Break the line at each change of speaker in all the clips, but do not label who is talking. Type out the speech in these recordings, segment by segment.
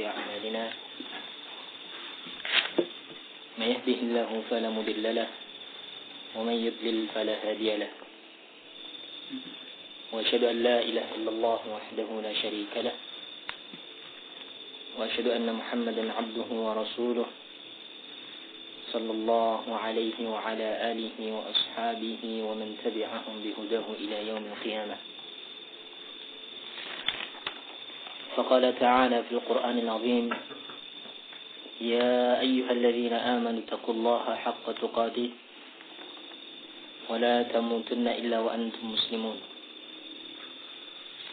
أعمالنا من يهده الله فلا مضل له ومن يضلل فلا هادي له وأشهد أن لا إله إلا الله وحده لا شريك له وأشهد أن محمدا عبده ورسوله صلى الله عليه وعلى آله وأصحابه ومن تبعهم بهداه إلى يوم القيامة. فقال تعالى في القرآن العظيم: يا أيها الذين آمنوا اتقوا الله حق تقاته ولا تموتن إلا وأنتم مسلمون.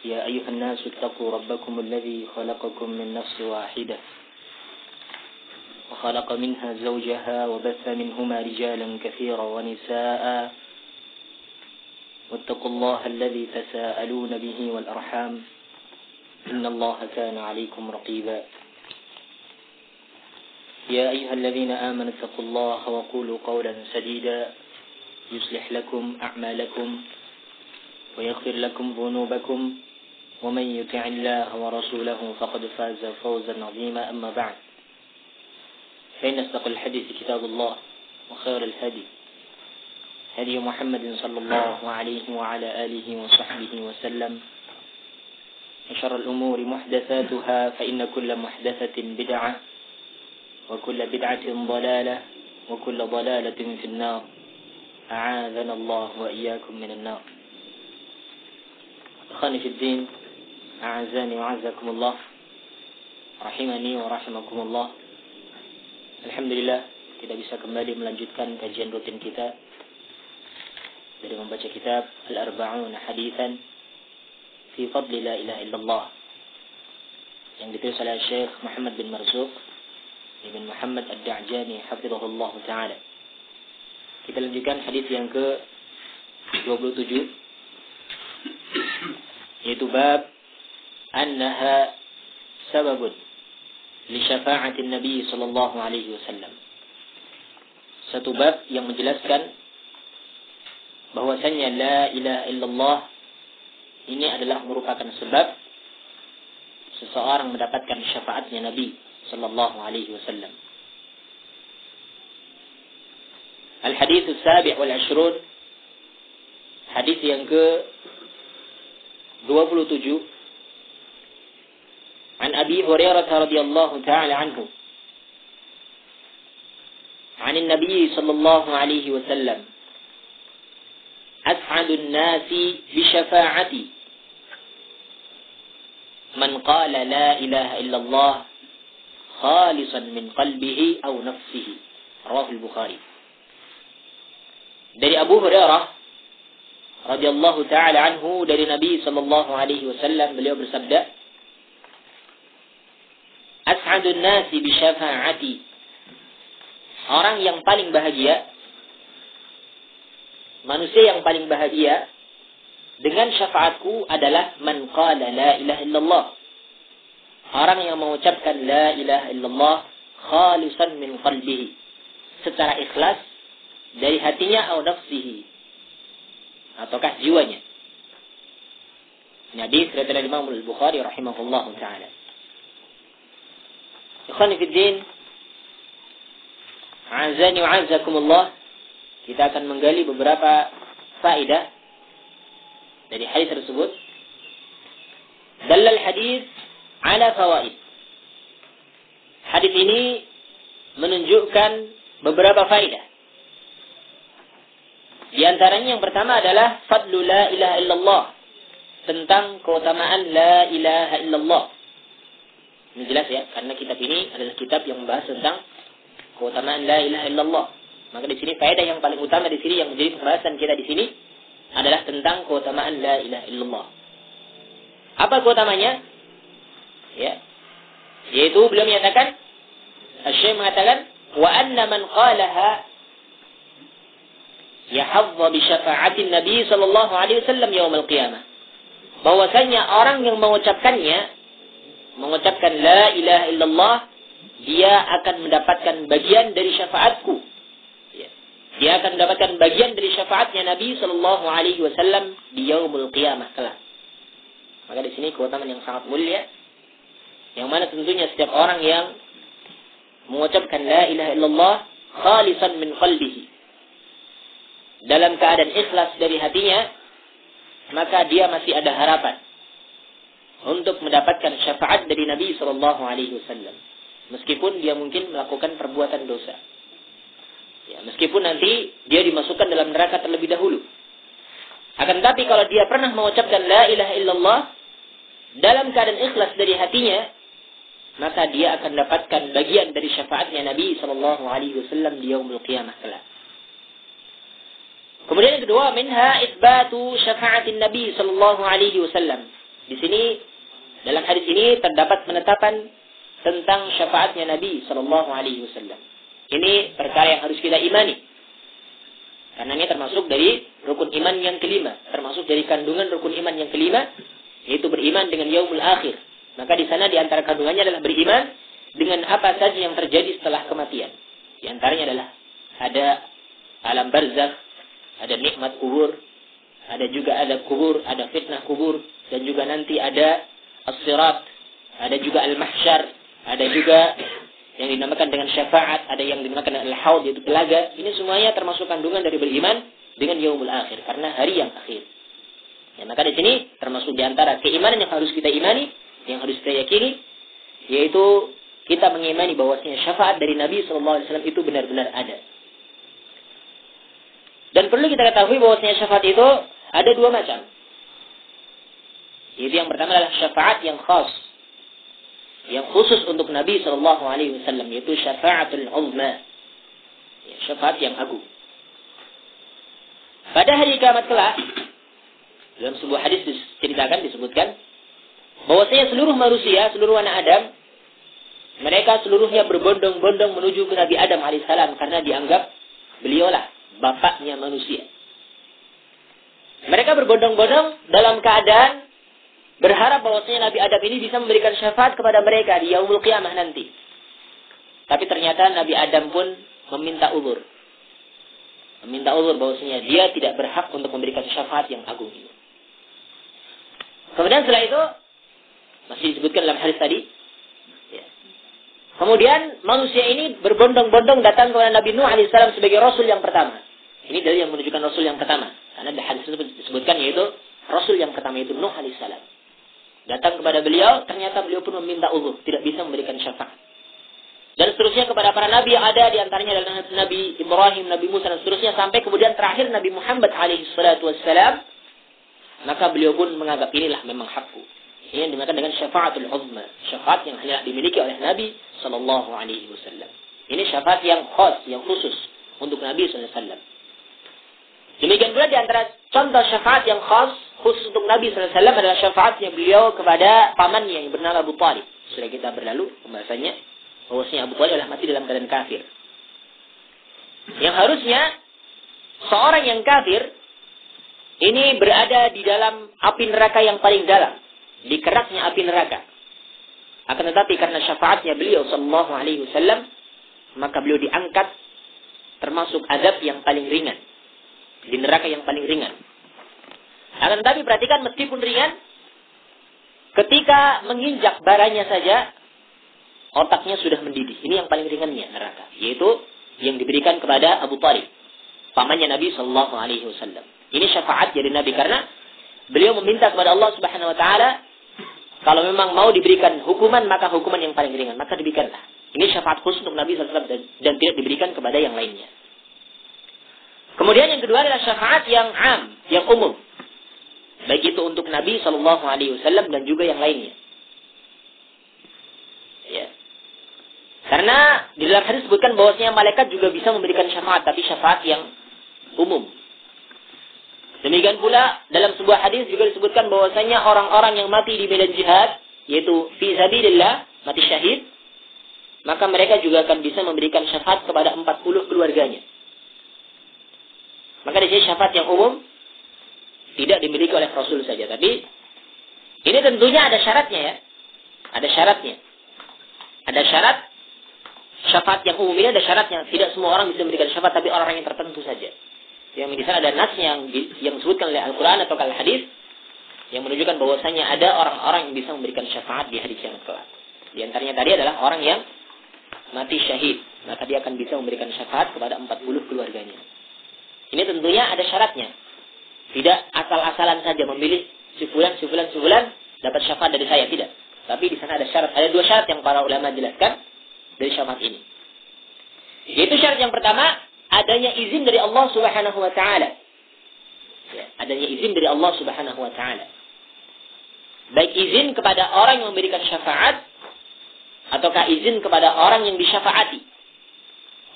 يا أيها الناس اتقوا ربكم الذي خلقكم من نفس واحدة وخلق منها زوجها وبث منهما رجالا كثيرا ونساء واتقوا الله الذي تساءلون به والأرحام إن الله كان عليكم رقيبا. يا أيها الذين آمنوا اتقوا الله وقولوا قولا سديدا يصلح لكم أعمالكم ويغفر لكم ذنوبكم ومن يطع الله ورسوله فقد فاز فوزا عظيما. أما بعد، فإن أصدق الحديث كتاب الله وخير الهدي هدي محمد صلى الله عليه وعلى آله وصحبه وسلم وشر الأمور محدثاتها فإن كل محدثة بدعة وكل بدعة ضلالة وكل ضلالة في النار. أعاذنا الله وإياكم من النار. أخواني في الدين، أعزاني وأعزكم الله، rahimani wa rahimakumullah. Alhamdulillah, kita bisa kembali melanjutkan kajian rutin kita dari membaca kitab Al-Arba'un Hadithan fi Fadli La Ilaha Illallah yang ditulis oleh Syekh Muhammad bin Marzuq bin Muhammad Ad-Da'jani hafizahullah ta'ala. Kita lanjutkan hadis yang ke-27, yaitu bab annaha sababun li syafa'atin Nabi sallallahu alaihi wasallam. Satu bab yang menjelaskan bahwasanya la ilaha illallah ini adalah merupakan sebab seseorang mendapatkan syafaatnya Nabi sallallahu alaihi wasallam. Al-hadits as-sabi' wal 'ashrun, hadis yang ke-27, an Abi Hurairah radhiyallahu ta'ala anhu عن النبي صلى الله عليه وسلم أسعد الناس بشفاعتي من قال لا إله إلا الله خالصا من قلبه أو نفسه. رواه البخاري. Dari Abu Hurairah radhiyallahu ta'ala anhu, dari Nabi sallallahu alaihi wasallam, beliau bersabda, as'adun nasi bi syafa'ati, orang yang paling bahagia, manusia yang paling bahagia dengan syafaatku adalah man qala la ilaha illallah, orang yang mengucapkan la ilaha illallah khalisan min qalbihi, secara ikhlas dari hatinya, atau nafsihi, ataukah jiwanya. Ini hadis riwayat dari Imam Al-Bukhari rahimahullahu taala. Ikhwani fi din, azani wa azakumullah, kita akan menggali beberapa faedah dari hadis tersebut. Dalal hadis ala fawaid. Hadis ini menunjukkan beberapa faedah. Di antaranya yang pertama adalah fadlu la ilaha illallah, tentang keutamaan la ilaha illallah. Ini jelas ya, karena kitab ini adalah kitab yang membahas tentang keutamaan la ilaha illallah. Maka di sini faedah yang paling utama di sini yang menjadi pembahasan kita di sini adalah tentang keutamaan la ilaha illallah. Apa keutamanya? Ya, yaitu beliau menyatakan, Syekh mengatakan, wa anna man qalaha yahadza bi syafa'atin Nabi sallallahu alaihi wasallam yaumil qiyamah. Bahwasanya orang yang mengucapkan la ilaha illallah, dia akan mendapatkan bagian dari syafaatku. Dia akan mendapatkan bagian dari syafaatnya Nabi sallallahu alaihi wasallam di yaumul qiyamah kelak. Maka di sini keutamaan yang sangat mulia Yang mana tentunya setiap orang yang mengucapkan la ilaha illallah khalisan min qalbihi, dalam keadaan ikhlas dari hatinya, maka dia masih ada harapan untuk mendapatkan syafaat dari Nabi SAW. Meskipun dia mungkin melakukan perbuatan dosa. Ya, meskipun nanti dia dimasukkan dalam neraka terlebih dahulu. Akan tapi kalau dia pernah mengucapkan la ilaha illallah dalam keadaan ikhlas dari hatinya, maka dia akan dapatkan bagian dari syafaatnya Nabi SAW di yaumul qiyamah kelak. Kemudian yang kedua, minha itsbatu syafa'atin Nabi SAW. Di sini, dalam hadis ini terdapat penetapan tentang syafaatnya Nabi SAW. Ini perkara yang harus kita imani. Karena ini termasuk dari rukun iman yang kelima. Termasuk dari kandungan rukun iman yang kelima, yaitu beriman dengan yaumul akhir. Maka di sana di antara kandungannya adalah beriman dengan apa saja yang terjadi setelah kematian. Di antaranya adalah ada alam barzakh, ada nikmat kubur, ada juga adab kubur, ada fitnah kubur, dan juga nanti ada as-sirat, ada juga al-mahsyar, ada juga yang dinamakan dengan syafaat, ada yang dinamakan dengan al-haud, yaitu telaga. Ini semuanya termasuk kandungan dari beriman dengan yaumul akhir, karena hari yang akhir. Ya, maka di sini termasuk di antara keimanan yang harus kita imani, yang harus kita yakini, yaitu kita mengimani bahwasanya syafaat dari Nabi SAW itu benar-benar ada. Dan perlu kita ketahui bahwasanya syafaat itu ada dua macam. Yaitu yang pertama adalah syafaat yang khas, yang khusus untuk Nabi SAW, yaitu syafaatul uzma, ya, syafaat yang agung. Pada hari kiamat kelak, dalam sebuah hadis disebutkan bahwasanya seluruh manusia, seluruh anak Adam, mereka seluruhnya berbondong-bondong menuju ke Nabi Adam alaihissalam karena dianggap beliaulah bapaknya manusia. Mereka berbondong-bondong dalam keadaan berharap bahwasanya Nabi Adam ini bisa memberikan syafaat kepada mereka di yaumul qiyamah nanti. Tapi ternyata Nabi Adam pun meminta uzur. Meminta uzur bahwasanya dia tidak berhak untuk memberikan syafaat yang agung ini. Kemudian setelah itu masih disebutkan dalam hadis tadi. Ya. Kemudian manusia ini berbondong-bondong datang kepada Nabi Nuh alaihissalam sebagai Rasul yang pertama. Ini dalil yang menunjukkan Rasul yang pertama. Karena di hadis tersebut disebutkan yaitu Rasul yang pertama yaitu Nuh alaihissalam. Datang kepada beliau, ternyata beliau pun meminta uzur, tidak bisa memberikan syafaat. Dan seterusnya kepada para nabi yang ada, di antaranya adalah Nabi Ibrahim, Nabi Musa dan seterusnya, sampai kemudian terakhir Nabi Muhammad alaihissalam. Maka beliau pun menganggap inilah memang hakku. Ini yang dimaksud dengan syafaatul uzma, syafaat yang hanya dimiliki oleh Nabi sallallahu alaihi wasallam. Ini syafaat yang khas, yang khusus untuk Nabi sallallahu alaihi wasallam. Demikian pula di antara contoh syafaat yang khas khusus untuk Nabi sallallahu alaihi wasallam adalah syafaatnya beliau kepada pamannya yang bernama Abu Thalib. Sudah kita berlalu pembahasannya bahwasanya Abu Thalib adalah mati dalam keadaan kafir. Yang harusnya seorang yang kafir ini berada di dalam api neraka yang paling dalam, di keraknya api neraka. Akan tetapi karena syafaatnya beliau sallallahu alaihi wasallam, maka beliau diangkat termasuk azab yang paling ringan, di neraka yang paling ringan. Akan tetapi perhatikan, meskipun ringan, ketika menginjak baranya saja otaknya sudah mendidih. Ini yang paling ringannya neraka, yaitu yang diberikan kepada Abu Thalib, pamannya Nabi sallallahu alaihi wasallam. Ini syafaat dari Nabi karena beliau meminta kepada Allah Subhanahu wa taala kalau memang mau diberikan hukuman, maka hukuman yang paling ringan, maka diberikanlah. Ini syafaat khusus untuk Nabi sallallahu alaihi wasallam dan tidak diberikan kepada yang lainnya. Kemudian yang kedua adalah syafaat yang am, yang umum. Baik itu untuk Nabi sallallahu alaihi wasallam dan juga yang lainnya. Ya. Karena di dalam hadis disebutkan bahwasanya malaikat juga bisa memberikan syafaat, tapi syafaat yang umum. Demikian pula dalam sebuah hadis juga disebutkan bahwasanya orang-orang yang mati di medan jihad, yaitu fi sabilillah, mati syahid, maka mereka juga akan bisa memberikan syafaat kepada 40 keluarganya. Maka di sini syafaat yang umum tidak dimiliki oleh Rasul saja, tapi ini tentunya ada syaratnya ya. Ada syaratnya. Ada syarat syafaat yang umum ini, ada syaratnya. Tidak semua orang bisa memberikan syafaat, tapi orang-orang yang tertentu saja. Yang di sana ada nas yang disebutkan oleh Al-Quran atau Al-Hadis yang menunjukkan bahwasanya ada orang-orang yang bisa memberikan syafaat di hari kiamat kelak.
Di antaranya tadi adalah orang yang mati syahid. Maka dia akan bisa memberikan syafaat kepada 40 keluarganya. Ini tentunya ada syaratnya. Tidak asal-asalan saja memilih si fulan dapat syafaat dari saya. Tidak. Tapi di sana ada syarat. Ada 2 syarat yang para ulama jelaskan dari syafaat ini. Yaitu syarat yang pertama, adanya izin dari Allah Subhanahu wa taala. Ya, adanya izin dari Allah Subhanahu wa taala. Baik izin kepada orang yang memberikan syafaat ataukah izin kepada orang yang disyafaati.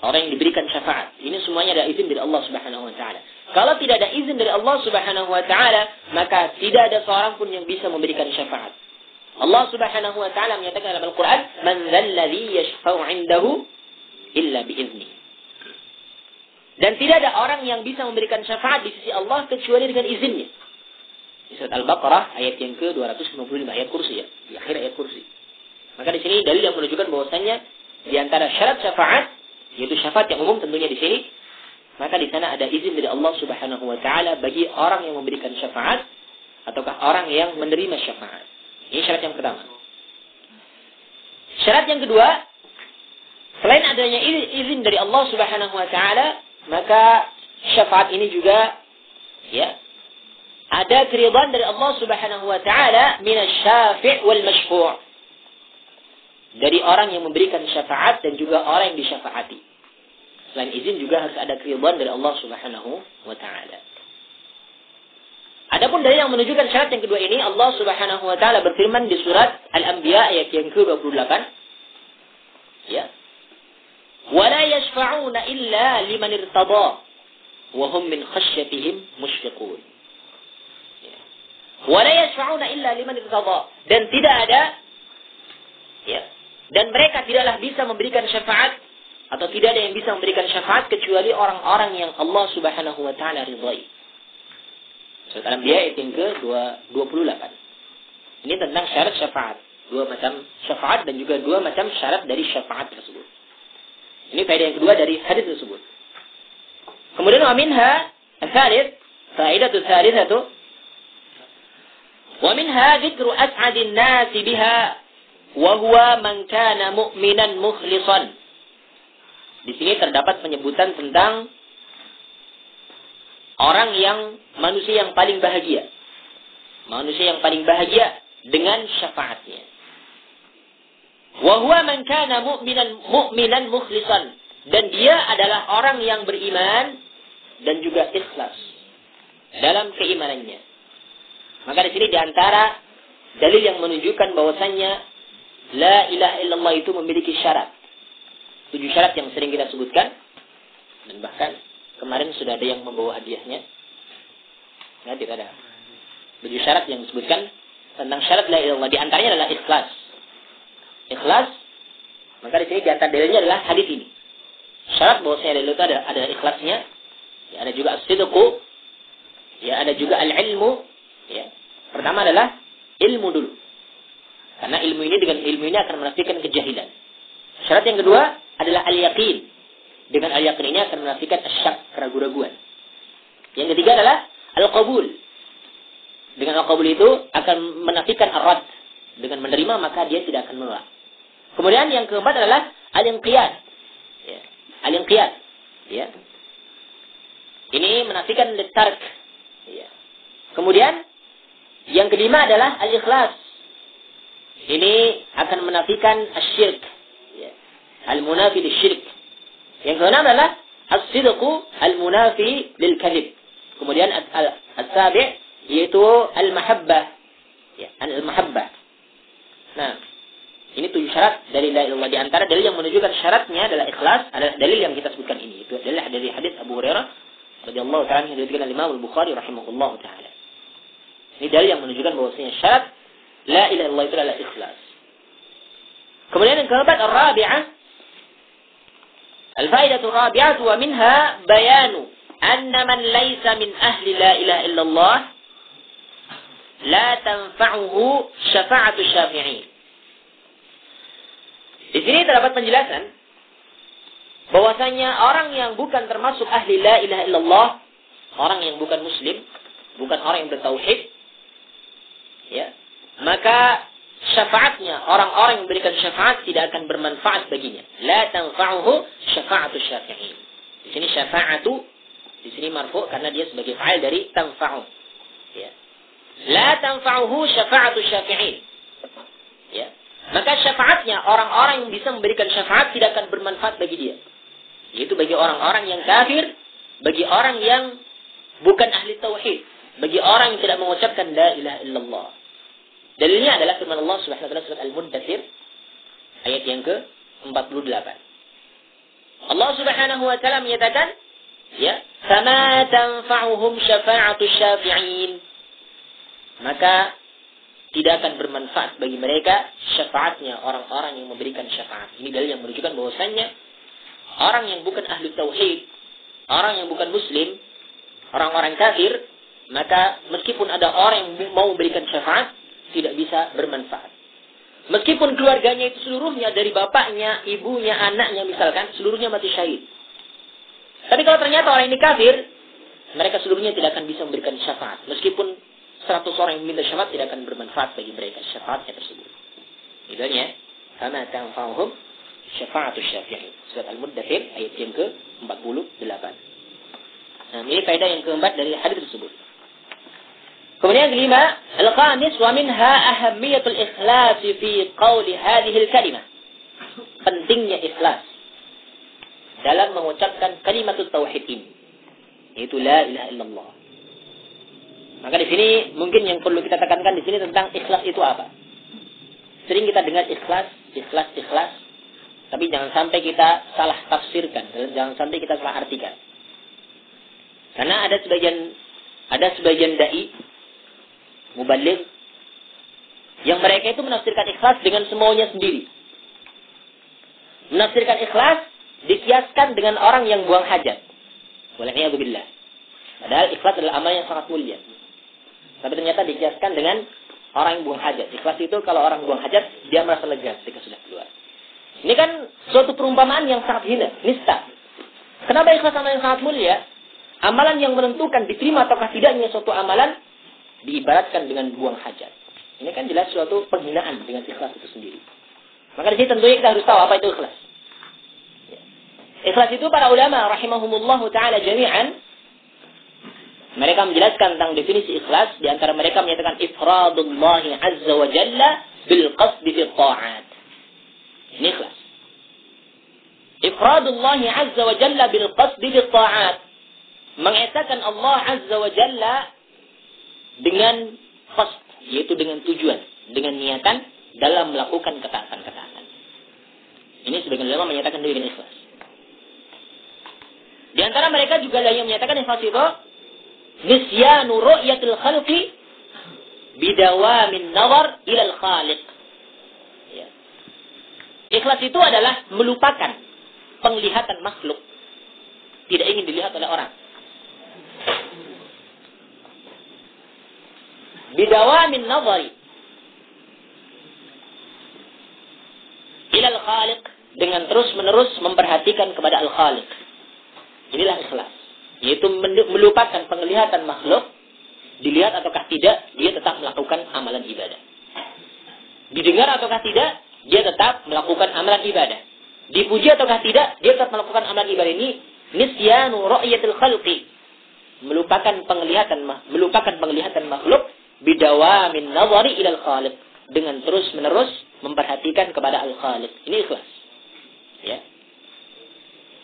Orang yang diberikan syafaat. Ini semuanya ada izin dari Allah Subhanahu wa taala. Kalau tidak ada izin dari Allah Subhanahu wa taala, maka tidak ada seorang pun yang bisa memberikan syafaat. Allah Subhanahu wa taala menyatakan dalam Al-Qur'an, "Man dzalladzi yashfa'u 'indahu illa bi'izni." Dan tidak ada orang yang bisa memberikan syafaat di sisi Allah kecuali dengan izinnya. Di surat Al-Baqarah ayat yang ke-255, ayat kursi ya, di akhir ayat kursi. Maka di sini dalil yang menunjukkan bahwasannya di antara syarat syafaat, yaitu syafaat yang umum tentunya di sini, maka di sana ada izin dari Allah Subhanahu wa taala bagi orang yang memberikan syafaat ataukah orang yang menerima syafaat. Ini syarat yang pertama. Syarat yang kedua, selain adanya izin dari Allah Subhanahu wa taala, maka syafaat ini juga ya ada keridhaan dari Allah Subhanahu wa taala minasy-syafi' wal masyfu'. Dari orang yang memberikan syafaat dan juga orang yang disyafaati. Selain izin juga harus ada keridhaan dari Allah Subhanahu wa taala. Adapun dari yang menunjukkan syarat yang kedua ini, Allah Subhanahu wa taala berfirman di surat Al-Anbiya ayat yang ke-28. Ya. وَلَا يَشْفَعُونَ إِلَّا لِمَنِ ارْتَضَى وَهُمْ مِنْ خَشْيَتِهِمْ مُشْفِقُونَ. وَلَا يَشْفَعُونَ إِلَّا لِمَنِ ارْتَضَى. Dan tidak ada ya, dan mereka tidaklah bisa memberikan syafaat atau tidak ada yang bisa memberikan syafaat kecuali orang-orang yang Allah Subhanahu wa taala ridhai. Surat Al-Anbiya ayat yang ke-28. Ini tentang syarat syafaat. 2 macam syafaat dan juga 2 macam syarat dari syafaat tersebut. Ini faedah yang kedua dari hadis tersebut. Kemudian wa minha al-thalith, faedatu tsalitsatu wa minha dzikru as'adin nas biha wa huwa man kana mu'minan mukhlishan. Di sini terdapat penyebutan tentang orang yang manusia yang paling bahagia. Manusia yang paling bahagia dengan syafaatnya. Wa huwa man kana mu'minan mukhlishan. Dan dia adalah orang yang beriman dan juga ikhlas dalam keimanannya. Maka di sini di antara dalil yang menunjukkan bahwasannya la ilaha illallah itu memiliki syarat. 7 syarat yang sering kita sebutkan. Dan bahkan kemarin sudah ada yang membawa hadiahnya. Ya, tidak ada. 7 syarat yang disebutkan tentang syarat la ilaha illallah. Di antaranya adalah ikhlas. Ikhlas. Maka di sini di antara dalilnya adalah hadis ini. Syarat bahwasanya dalil itu ada ikhlasnya. Ya, ada juga as-sidqu. Ya, ada juga al-ilmu. Ya. Pertama adalah ilmu dulu. Karena ilmu ini dengan ilmu ini akan menafikan kejahilan. Syarat yang kedua adalah al-yaqin. Dengan al-yaqin ini akan menafikan asyak, keraguan-raguan. Yang ketiga adalah al-qabul. Dengan al-qabul itu akan menafikan ar-rad. Dengan menerima maka dia tidak akan menolak. Kemudian yang keempat adalah al-inqiyad. Ya. Al-inqiyad. Ya. Ini menafikan litark. Ya. Kemudian yang kelima adalah al-ikhlas. Ini akan menafikan asyirk. Ya. Al-munafi lisyirk. Yang keenam adalah as-sidqu al-munafi lil-kadhib. Kemudian as-sabi' yaitu al-mahabbah. Ya, al-mahabbah. Nah, ini 7 syarat dari la ilaha illallah. Di antara dalil yang menunjukkan syaratnya adalah ikhlas, adalah dalil yang kita sebutkan ini. Itu adalah dari hadis Abu Hurairah radhiyallahu ta'ala yang diriwayatkan oleh Imam Al-Bukhari rahimahullahu taala. Ini dalil yang menunjukkan bahwasanya syarat la ilaha illallah itu adalah ikhlas. Kemudian yang keempat ar-rabi'ah, al-faidatu ar-rabi'atu wa minha bayanu anna man laysa min ahli la ilaha illallah la tanfa'uhu syafa'atu syafi'in. Di sini terdapat penjelasan bahwasanya orang yang bukan termasuk ahli la ilaha illallah, orang yang bukan muslim, bukan orang yang bertauhid, ya, maka syafaatnya orang-orang yang memberikan syafaat tidak akan bermanfaat baginya. La tanfa'uhu syafa'atu syafi'in. Di sini syafa'atu, di sini marfu karena dia sebagai fa'il dari tanfa'u. Ya. La tanfa'uhu syafa'atu syafi'in. Ya. Maka syafaatnya orang-orang yang bisa memberikan syafaat tidak akan bermanfaat bagi dia. Yaitu bagi orang-orang yang kafir, bagi orang yang bukan ahli tauhid, bagi orang yang tidak mengucapkan la ilaha illallah. Dalilnya adalah firman Allah Subhanahu wa taala surat Al-Muddatsir ayat yang ke-48. Allah Subhanahu wa taala menyatakan, ya, "Fama tanfa'uhum syafa'atu syafi'in." Maka tidak akan bermanfaat bagi mereka syafaatnya orang-orang yang memberikan syafaat. Ini dalil yang menunjukkan bahwasannya orang yang bukan ahli tauhid, orang yang bukan muslim, orang-orang kafir, maka meskipun ada orang yang mau memberikan syafaat, tidak bisa bermanfaat. Meskipun keluarganya itu seluruhnya dari bapaknya, ibunya, anaknya misalkan, seluruhnya mati syahid. Tapi kalau ternyata orang ini kafir, mereka seluruhnya tidak akan bisa memberikan syafaat. Meskipun 100 orang yang meminta syafaat tidak akan bermanfaat bagi mereka syafaatnya tersebut. Itunya, "Fama tanfa'uhum syafa'atu syafi'in." Surat Al-Muddatsir ayat yang ke-48. Nah, ini faedah yang keempat dari hadis tersebut. Kemudian kelima, al-khamis wa minha ahammiyatul ikhlas fi qawli hadhihi al-kalimah. Pentingnya ikhlas dalam mengucapkan kalimat tauhid ini, yaitu la ilaha illallah. Maka di sini mungkin yang perlu kita tekankan di sini tentang ikhlas itu apa. Sering kita dengar ikhlas, tapi jangan sampai kita salah tafsirkan, jangan sampai kita salah artikan. Karena ada sebagian dai mubaligh yang mereka itu menafsirkan ikhlas dengan semaunya sendiri. Menafsirkan ikhlas dikiaskan dengan orang yang buang hajat. Wal'iyadzubillah. Padahal ikhlas adalah amal yang sangat mulia. Tapi ternyata dikiaskan dengan orang yang buang hajat. Ikhlas itu kalau orang buang hajat, dia merasa lega ketika sudah keluar. Ini kan suatu perumpamaan yang sangat hina, nista. Kenapa ikhlas amal yang sangat mulia? Amalan yang menentukan diterima ataukah tidaknya suatu amalan diibaratkan dengan buang hajat. Ini kan jelas suatu penghinaan dengan ikhlas itu sendiri. Maka di sini tentunya kita harus tahu apa itu ikhlas. Ikhlas itu para ulama rahimahumullahu ta'ala jami'an, mereka menjelaskan tentang definisi ikhlas. Di antara mereka menyatakan ifradullahi azza wa jalla bil qasdi fi ta'at. Ini ikhlas. Ifradullahi azza wa jalla bil qasdi fi ta'at. Mengesahkan Allah azza wa jalla dengan qasd, yaitu dengan tujuan, dengan niatan dalam melakukan ketaatan-ketaatan. Ini sebagian ulama menyatakan dengan ikhlas. Di antara mereka juga ada yang menyatakan ikhlas itu nisyanu ru'yatil khalqi bidawamin nawar ilal khaliq. Ya. Ikhlas itu adalah melupakan penglihatan makhluk, tidak ingin dilihat oleh orang. Bidawamin nazari ilal khaliq, dengan terus-menerus memperhatikan kepada al-khaliq. Inilah ikhlas, yaitu melupakan penglihatan makhluk, dilihat ataukah tidak, dia tetap melakukan amalan ibadah. Didengar ataukah tidak, dia tetap melakukan amalan ibadah. Dipuji ataukah tidak, dia tetap melakukan amalan ibadah. Ini nisyanu ru'yatil khalqi, melupakan penglihatan makhluk, bidawamin nazari ilal khaliq, dengan terus-menerus memperhatikan kepada al-khaliq. Ini ikhlas. Ya.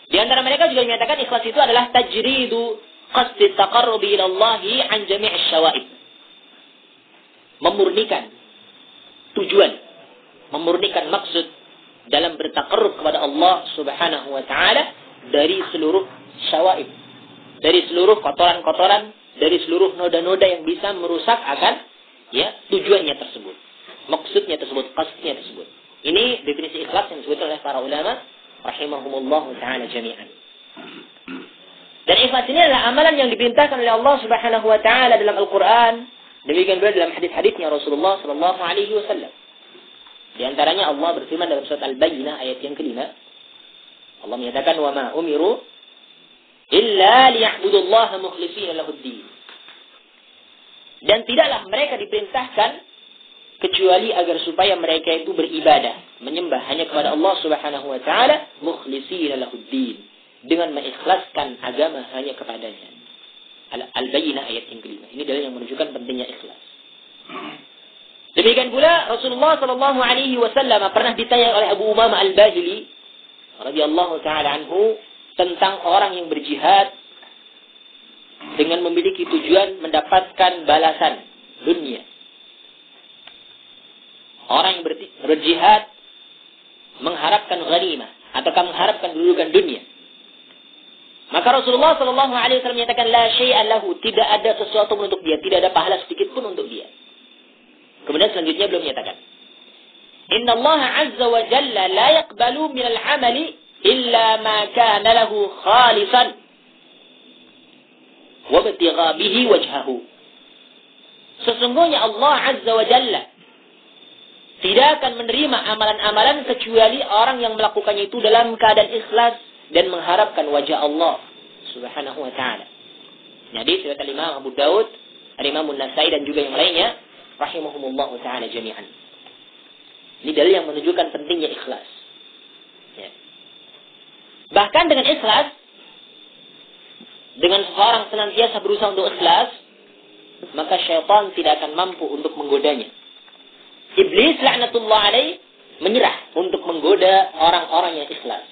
Di antara mereka juga menyatakan ikhlas itu adalah tajridu qasdi taqarrubi ila Allah an jami' asy-syawa'ib. Memurnikan tujuan, memurnikan maksud dalam bertaqarrub kepada Allah Subhanahu wa taala dari seluruh syawa'ib, dari seluruh kotoran-kotoran, dari seluruh noda-noda yang bisa merusak akan tujuannya tersebut, maksudnya tersebut, qasdnya tersebut. Ini definisi ikhlas yang disebut oleh para ulama rahimahumullah ta'ala jami'an. Dan ikhlas ini adalah amalan yang diperintahkan oleh Allah Subhanahu wa taala dalam Al-Qur'an, demikian pula dalam hadis-hadisnya Rasulullah sallallahu alaihi wasallam. Di antaranya Allah berfirman dalam surat Al-Bayyinah ayat yang ke-5. Allah menyatakan wa ma umiru illa liya'budullaha mukhlishina lahud-din. Dan tidaklah mereka diperintahkan kecuali agar supaya mereka itu beribadah, menyembah hanya kepada Allah Subhanahu wa taala, mukhlishina lahuddin, dengan mengikhlaskan agama hanya kepadanya. Al-Bayyinah ayat yang kelima. Ini dalil yang menunjukkan pentingnya ikhlas. Demikian pula Rasulullah sallallahu alaihi wasallam pernah ditanya oleh Abu Umamah Al-Bahili radhiyallahu taala anhu tentang orang yang berjihad dengan memiliki tujuan mendapatkan balasan dunia. Orang yang berjihad mengharapkan ghanimah ataukah mengharapkan kedudukan dunia. Maka Rasulullah sallallahu alaihi wasallam menyatakan la syai'a lahu, tidak ada sesuatu untuk dia, tidak ada pahala sedikit pun untuk dia. Kemudian selanjutnya beliau menyatakan, Inna Allah azza wa jalla la yaqbalu min al-amali illa ma kana lahu khalisan wa ibtigha bihi wajhahu. Sesungguhnya Allah azza wa jalla tidak akan menerima amalan-amalan kecuali orang yang melakukannya itu dalam keadaan ikhlas dan mengharapkan wajah Allah Subhanahu wa taala. Jadi riwayat Imam Abu Daud, Imam An-Nasai dan juga yang lainnya rahimahumullah taala jami'an. Ini dalil yang menunjukkan pentingnya ikhlas. Ya. Bahkan dengan ikhlas, dengan seorang senantiasa berusaha untuk ikhlas, maka syaitan tidak akan mampu untuk menggodanya. Iblis laknatullah alaih menyerah untuk menggoda orang-orang yang ikhlas.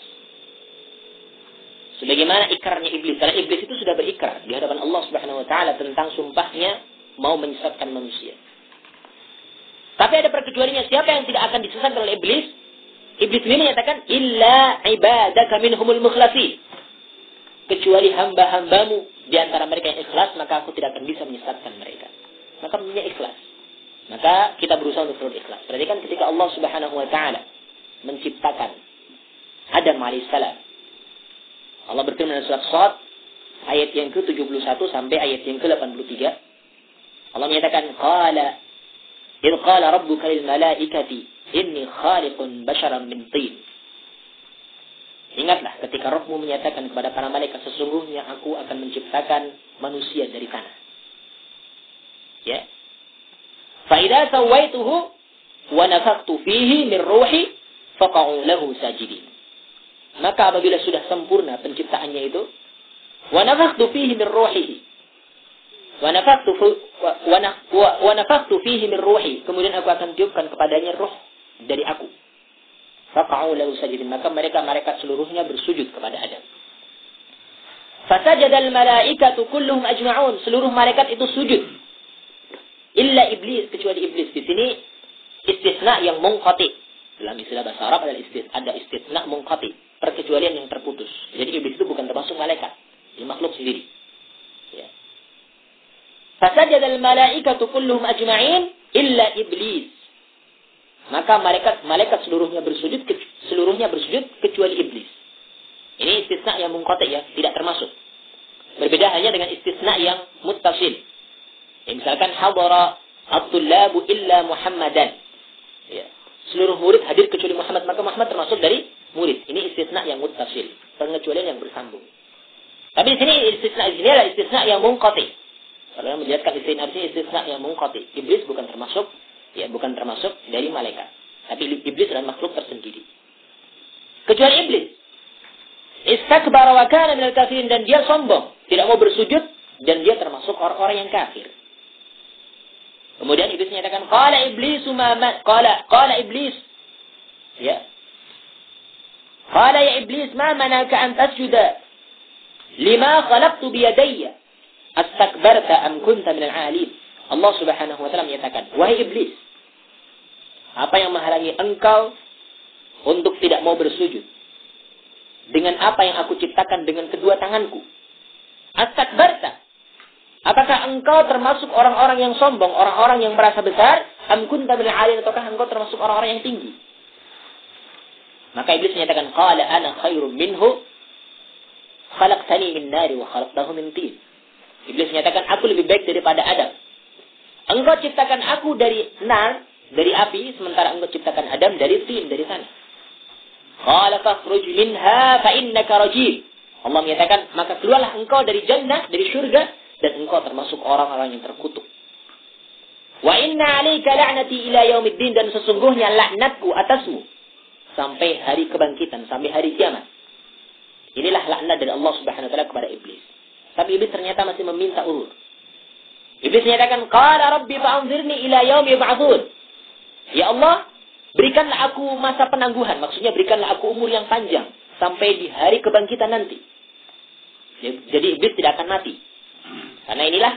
Sebagaimana ikrarnya iblis. Karena iblis itu sudah berikrar di hadapan Allah Subhanahu wa taala tentang sumpahnya mau menyesatkan manusia. Tapi ada perkecualiannya, siapa yang tidak akan disesatkan oleh iblis? Iblis ini menyatakan illa ibadaka minhumul mukhlasin. Kecuali hamba-hambamu di antara mereka yang ikhlas, maka aku tidak akan bisa menyesatkan mereka. Maka punya ikhlas. Maka kita berusaha untuk selalu ikhlas. Perhatikan ketika Allah Subhanahu wa taala menciptakan Adam alaihissalam. Allah berfirman dalam surat Shad ayat yang ke-71 sampai ayat yang ke-83. Allah menyatakan idh qala rabbuka lil malaikati inni khaliqun basharan min tin. Ingatlah ketika Rabbmu menyatakan kepada para malaikat, sesungguhnya aku akan menciptakan manusia dari tanah. Ya. Fa idza sawaituhu wa nafakhtu fihi min ruhi faqa'u lahu sajidin. Maka apabila sudah sempurna penciptaannya itu, wa nafakhtu fihi min ruhi, wa nafakhtu fihi min ruhi, kemudian aku akan tiupkan kepadanya ruh dari aku. Faqa'u lahu sajidin, maka mereka seluruhnya bersujud kepada Adam. Fasajada al-malaikatu kulluhum ajma'un, seluruh malaikat itu sujud. Illa iblis, kecuali iblis. Di sini istisna yang munqati. Dalam istilah bahasa Arab ada istisna munqati, perkecualian yang terputus. Jadi iblis itu bukan termasuk malaikat, ini makhluk sendiri. Ya. Fasajada al-malaikatu kulluhum ajma'in illa iblis. Maka malaikat seluruhnya bersujud kecuali iblis. Ini istisna yang munqati ya, tidak termasuk. Berbeda hanya dengan istisna yang muttasil. Ya, misalkan hadara at-tullabu illa Muhammadan. Ya. Seluruh murid hadir kecuali Muhammad, maka Muhammad termasuk dari murid. Ini istisna yang muttasil, pengecualian yang bersambung. Tapi di sini istisna adalah istisna yang munqati. Kalau yang menjelaskan istisna yang munqati, iblis bukan termasuk dari malaikat. Tapi iblis adalah makhluk tersendiri. Kecuali iblis. Istakbara wa kana minal kafirin, dan dia sombong, tidak mau bersujud, dan dia termasuk orang-orang yang kafir. Kemudian iblis menyatakan, qala iblis ya. Qala ya iblis ma manaka an tasjuda lima khalaqtu bi yadayya astakbarta am kunta minal 'alin. Allah Subhanahu wa taala menyatakan, wahai iblis, apa yang menghalangi engkau untuk tidak mau bersujud dengan apa yang aku ciptakan dengan kedua tanganku? Astakbarta, apakah engkau termasuk orang-orang yang sombong, orang-orang yang merasa besar? Am kunta minal 'alin, ataukah engkau termasuk orang-orang yang tinggi? Maka iblis menyatakan, qala ana khairum minhu khalaqtani min nari wa khalaqtahu min tin. Iblis menyatakan, aku lebih baik daripada Adam. Engkau ciptakan aku dari nar, dari api, sementara engkau ciptakan Adam dari tin, dari tanah. Qala fakhruj minha fa innaka rajim. Allah menyatakan, maka keluarlah engkau dari jannah, dari syurga, dan engkau termasuk orang-orang yang terkutuk. Wa inna 'alaika la'nati ila yaumiddin, dan sesungguhnya laknatku atasmu sampai hari kebangkitan, sampai hari kiamat. Inilah laknat dari Allah Subhanahu wa taala kepada iblis. Tapi iblis ternyata masih meminta ulur. Iblis menyatakan, qala rabbi fa'anzirni ila yaumi yub'atsun. Ya Allah, berikanlah aku masa penangguhan, maksudnya berikanlah aku umur yang panjang sampai di hari kebangkitan nanti. Jadi iblis tidak akan mati. Karena inilah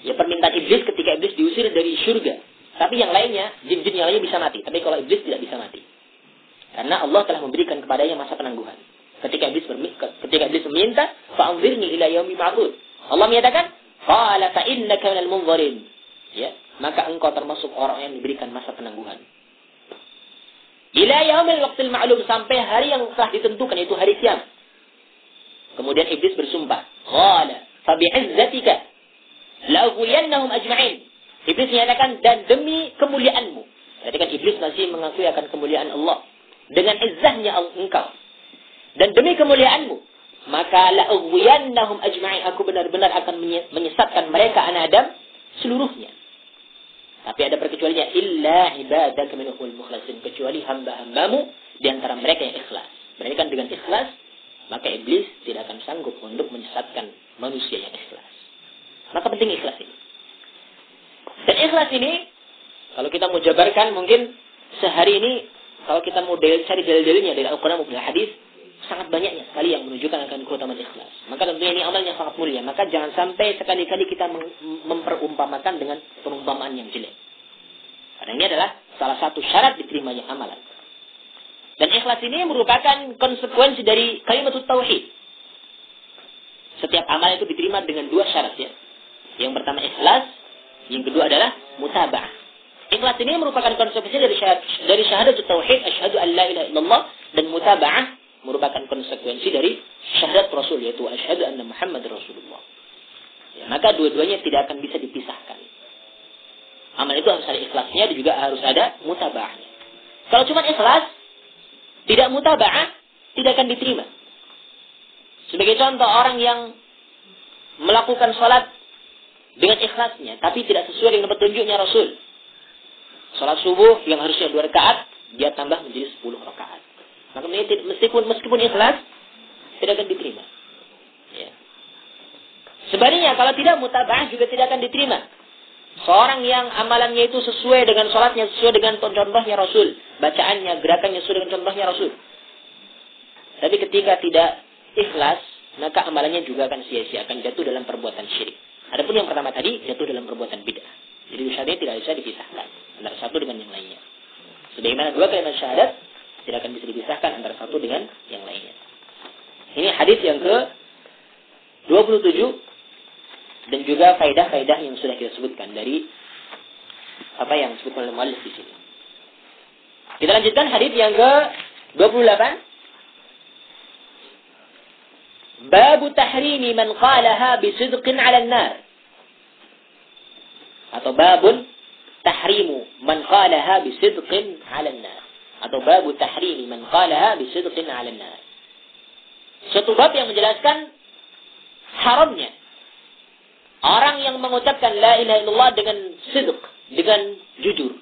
permintaan iblis ketika iblis diusir dari surga. Tapi yang lainnya, jin-jin yang lainnya bisa mati. Tapi kalau iblis tidak bisa mati. Karena Allah telah memberikan kepadanya masa penangguhan. Ketika iblis meminta, fa'anzirni ila yaumi yub'atsun. Allah menyatakan, qala fa innaka minal munzirin. Ya, maka engkau termasuk orang yang diberikan masa penangguhan. Ila yaumil waqtil ma'lum, sampai hari yang telah ditentukan, yaitu hari kiamat. Kemudian iblis bersumpah, qala fa bi'izzatika la'ughwiyannahum ajma'in. Iblis menyatakan, dan demi kemuliaanmu. Berarti kan iblis masih mengakui akan kemuliaan Allah. Dengan izzahnya engkau. Dan demi kemuliaanmu, maka la'ughwiyannahum ajma'in, aku benar-benar akan menyesatkan mereka anak Adam seluruhnya. Tapi ada perkecualiannya, illa ibadaka minhumul mukhlasin, kecuali hamba-hambamu di antara mereka yang ikhlas. Berarti kan dengan ikhlas, maka iblis tidak akan sanggup untuk menyesatkan manusia yang ikhlas. Maka penting ikhlas ini. Dan ikhlas ini, kalau kita mau jabarkan, mungkin sehari ini, kalau kita mau cari dalil-dalilnya dari Al-Quran maupun hadis, sangat banyaknya sekali yang menunjukkan akan keutamaan ikhlas. Maka tentunya ini amal yang sangat mulia. Maka jangan sampai sekali-kali kita memperumpamakan dengan perumpamaan yang jelek. Karena ini adalah salah satu syarat diterimanya amalan. Dan ikhlas ini merupakan konsekuensi dari kalimat tauhid. Setiap amal itu diterima dengan dua syarat ya. Yang pertama ikhlas, yang kedua adalah mutaba'ah. Ikhlas ini merupakan konsekuensi dari syahadat tauhid, asyhadu an la ilaha illallah, dan mutaba'ah merupakan konsekuensi dari syahadat Rasul, yaitu asyhadu anna Muhammad Rasulullah. Ya, maka dua-duanya tidak akan bisa dipisahkan. Amal itu harus ada ikhlasnya dan juga harus ada mutaba'ahnya. Kalau cuma ikhlas, tidak mutaba'ah, tidak akan diterima. Sebagai contoh, orang yang melakukan salat dengan ikhlasnya, tapi tidak sesuai dengan petunjuknya Rasul. Salat subuh yang harusnya 2 rakaat, dia tambah menjadi 10 rakaat. Maka meskipun ikhlas, tidak akan diterima. Ya. Sebaliknya, kalau tidak mutaba'ah juga tidak akan diterima. Seorang yang amalannya itu sesuai dengan salatnya, sesuai dengan contohnya Rasul. Bacaannya, gerakannya sesuai dengan contohnya Rasul. Tapi ketika tidak ikhlas, maka amalannya juga akan sia-sia, akan jatuh dalam perbuatan syirik. Adapun yang pertama tadi, jatuh dalam perbuatan bid'ah. Jadi syahadatnya tidak bisa dipisahkan antara satu dengan yang lainnya. Sebagaimana dua kalimat syahadat tidak akan bisa dipisahkan antara satu dengan yang lainnya. Ini hadis yang ke-27 dan juga faedah-faedah yang sudah kita sebutkan dari apa yang disebutkan oleh muallif di sini. Kita lanjutkan hadis yang ke-28. Babu tahrimi man qalaha bisidqin 'ala an-nar. Atau babun tahrimu man qalaha bisidqin 'ala an-nar. Atau babu tahrimi man qalaha bisidqin 'ala an-nar. Suatu bab yang menjelaskan haramnya orang yang mengucapkan la ilaha illallah dengan sidq, dengan jujur.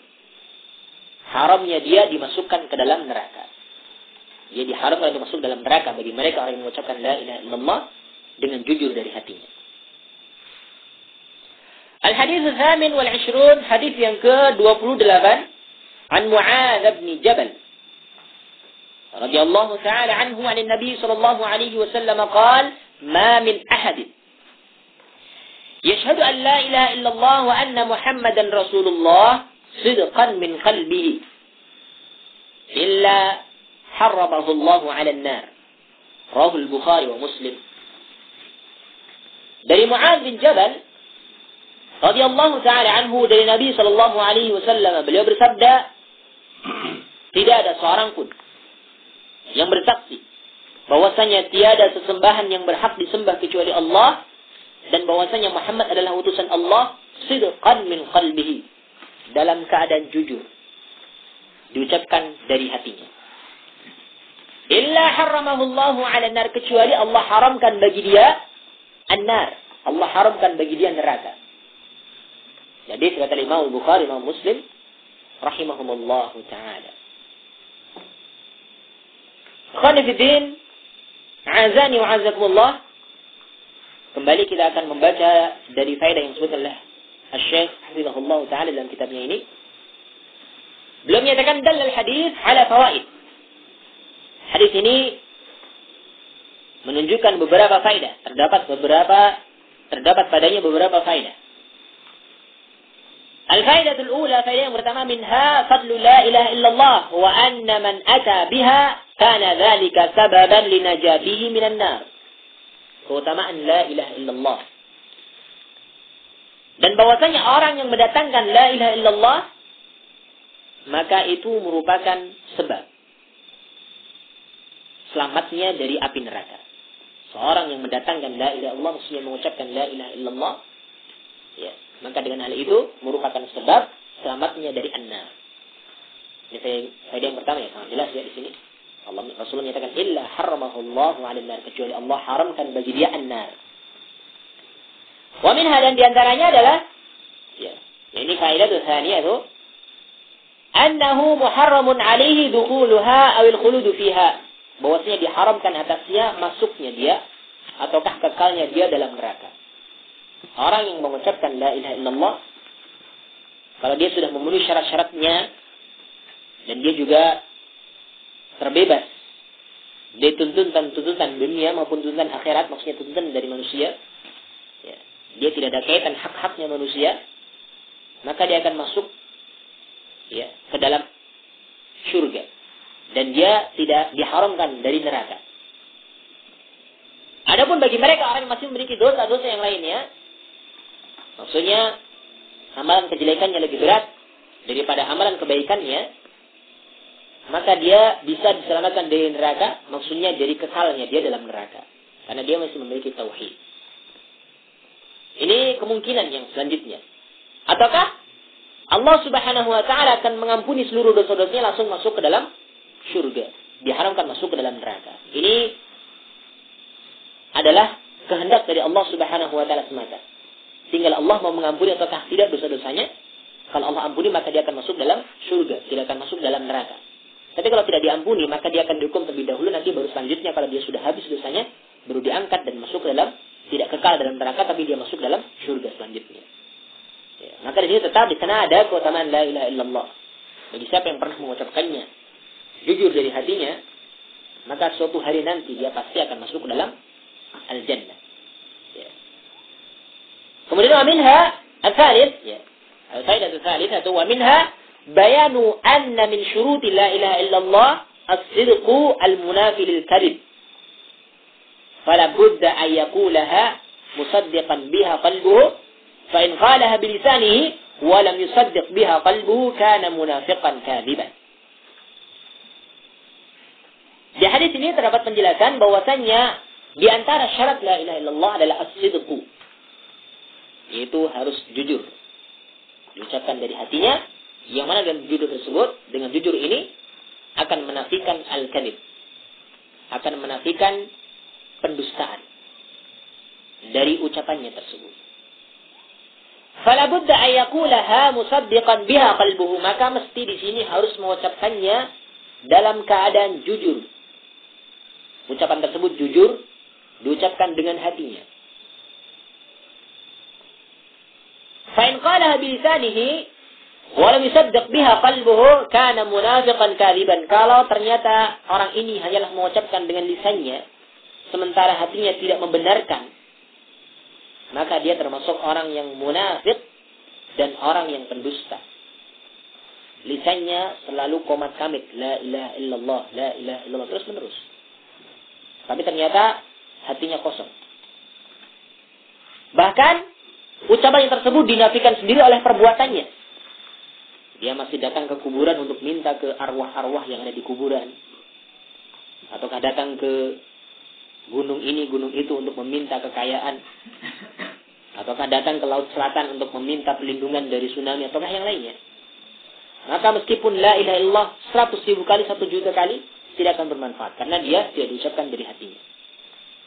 Haramnya dia dimasukkan ke dalam neraka. Dia diharamkan untuk masuk dalam neraka bagi mereka orang yang mengucapkan la ilaha illallah dengan jujur dari hatinya. Al-hadits al-thamin wal-'ishrun, hadis yang ke-28 an Mu'adz bin Jabal radhiyallahu ta'ala anhu 'an an-nabi sallallahu alaihi wasallam qala ma min ahadin yashhadu an la ilaha illallah wa anna Muhammadan Rasulullah sidqan min qalbihi illa harramahu Allah 'ala an-nar. Rawahu al-Bukhari wa Muslim. Dari Mu'adz bin Jabal radhiyallahu ta'ala anhu, dari Nabi sallallahu alaihi wasallam, beliau bersabda, tidak ada seorang pun yang bersaksi bahwasanya tiada sesembahan yang berhak disembah kecuali Allah, dan bahwasanya Muhammad adalah utusan Allah, sidqan min qalbihi, dalam keadaan jujur, diucapkan dari hatinya. Illa harramahu Allahu 'ala an-nar, kecuali Allah haramkan bagi dia an-nar, Allah haramkan bagi dia neraka. Jadi kata Imam Bukhari, Imam Muslim rahimahumullah taala. Ikhwani fi din, azani wa azakumullah. Kembali kita akan membaca dari faedah yang disebutkan oleh Asy-Syaikh hafizahullah taala dalam kitabnya ini. Beliau menyatakan dalal hadis ala fawaid. Hadis ini menunjukkan beberapa faedah. Terdapat padanya beberapa faedah. Al-faidatul ula, faedah yang pertama, minha fadlu la ilaha illallah wa anna man ata biha kana dzalika sababan linajatihi minan nar. Keutamaan la ilaha illallah. Dan bahwasanya orang yang mendatangkan la ilaha illallah, maka itu merupakan sebab selamatnya dari api neraka. Seorang yang mendatangkan la ilaha illallah, maksudnya mengucapkan la ilaha illallah, ya, maka dengan hal itu merupakan sebab selamatnya dari an-nar. Ini faedah yang pertama ya, sangat jelas ya di sini. Rasulullah menyatakan illa harramahullahu 'alan nar, kecuali Allah haramkan bagi dia an-nar. Wa minha, dan di antaranya adalah ya, ini faedah tsaniyah itu annahu muharramun 'alaihi dukhuluha aw al-khuludu fiha. Bahwasanya diharamkan atasnya masuknya dia ataukah kekalnya dia dalam neraka. Orang yang mengucapkan la ilaha illallah, kalau dia sudah memenuhi syarat-syaratnya dan dia juga terbebas dari tuntutan dunia maupun tuntutan akhirat, maksudnya tuntutan dari manusia, ya, dia tidak ada kaitan hak-haknya manusia, maka dia akan masuk ya ke dalam surga dan dia tidak diharamkan dari neraka. Adapun bagi mereka orang yang masih memiliki dosa-dosa yang lainnya, maksudnya amalan kejelekannya lebih berat daripada amalan kebaikannya, maka dia bisa diselamatkan dari neraka, maksudnya dari kekalnya dia dalam neraka, karena dia masih memiliki tauhid. Ini kemungkinan yang selanjutnya. Ataukah Allah Subhanahu wa taala akan mengampuni seluruh dosa-dosanya langsung masuk ke dalam surga, diharamkan masuk ke dalam neraka. Ini adalah kehendak dari Allah Subhanahu wa taala semata. Tinggal Allah mau mengampuni ataukah tidak dosa-dosanya. Kalau Allah ampuni, maka dia akan masuk dalam surga, tidak akan masuk dalam neraka. Tapi kalau tidak diampuni, maka dia akan dihukum terlebih dahulu, nanti baru selanjutnya kalau dia sudah habis dosanya, baru diangkat dan masuk ke dalam, tidak kekal dalam neraka, tapi dia masuk dalam surga selanjutnya. Ya, maka di sini tetap di sana ada keutamaan la ilaha illallah. Bagi siapa yang pernah mengucapkannya jujur dari hatinya, maka suatu hari nanti dia pasti akan masuk ke dalam al-jannah. Ya. Kemudian wa minha al-thalith, ya. Al-faidah al-thalithah wa minha bayanu anna min syuruti la ilaha illallah as-sidqu al-munafi lil-kadhib. Fala budda an yaqulaha musaddiqan biha qalbuhu, fa in qalaha bi lisanihi wa lam yusaddiq biha qalbuhu kana munafiqan kadhiban. Di hadis ini terdapat penjelasan bahwasannya di antara syarat la ilaha illallah adalah as-sidqu, yaitu harus jujur, diucapkan dari hatinya, yang mana dengan jujur tersebut, dengan jujur ini akan menafikan al-kadhib, akan menafikan pendustaan dari ucapannya tersebut. Fala budda an yaqulaha musaddiqan biha qalbuhu, maka mesti di sini harus mengucapkannya dalam keadaan jujur. Ucapan tersebut jujur, diucapkan dengan hatinya. Fa in qalaha bi lisanihi wa lam yusaddiq biha qalbuhu kana munafiqan kadhiban. Kalau ternyata orang ini hanyalah mengucapkan dengan lisannya sementara hatinya tidak membenarkan, maka dia termasuk orang yang munafik dan orang yang pendusta. Lisannya selalu qomat kamit, la ilaha illallah, la ilaha illallah, terus menerus. Tapi ternyata hatinya kosong. Bahkan ucapan yang tersebut dinafikan sendiri oleh perbuatannya. Dia masih datang ke kuburan untuk minta ke arwah-arwah yang ada di kuburan. Ataukah datang ke gunung ini, gunung itu untuk meminta kekayaan. Ataukah datang ke Laut Selatan untuk meminta perlindungan dari tsunami, ataukah yang lainnya. Maka meskipun la ilaha illallah 100.000 kali, 1 juta kali, tidak akan bermanfaat. Karena dia tidak diucapkan dari hatinya.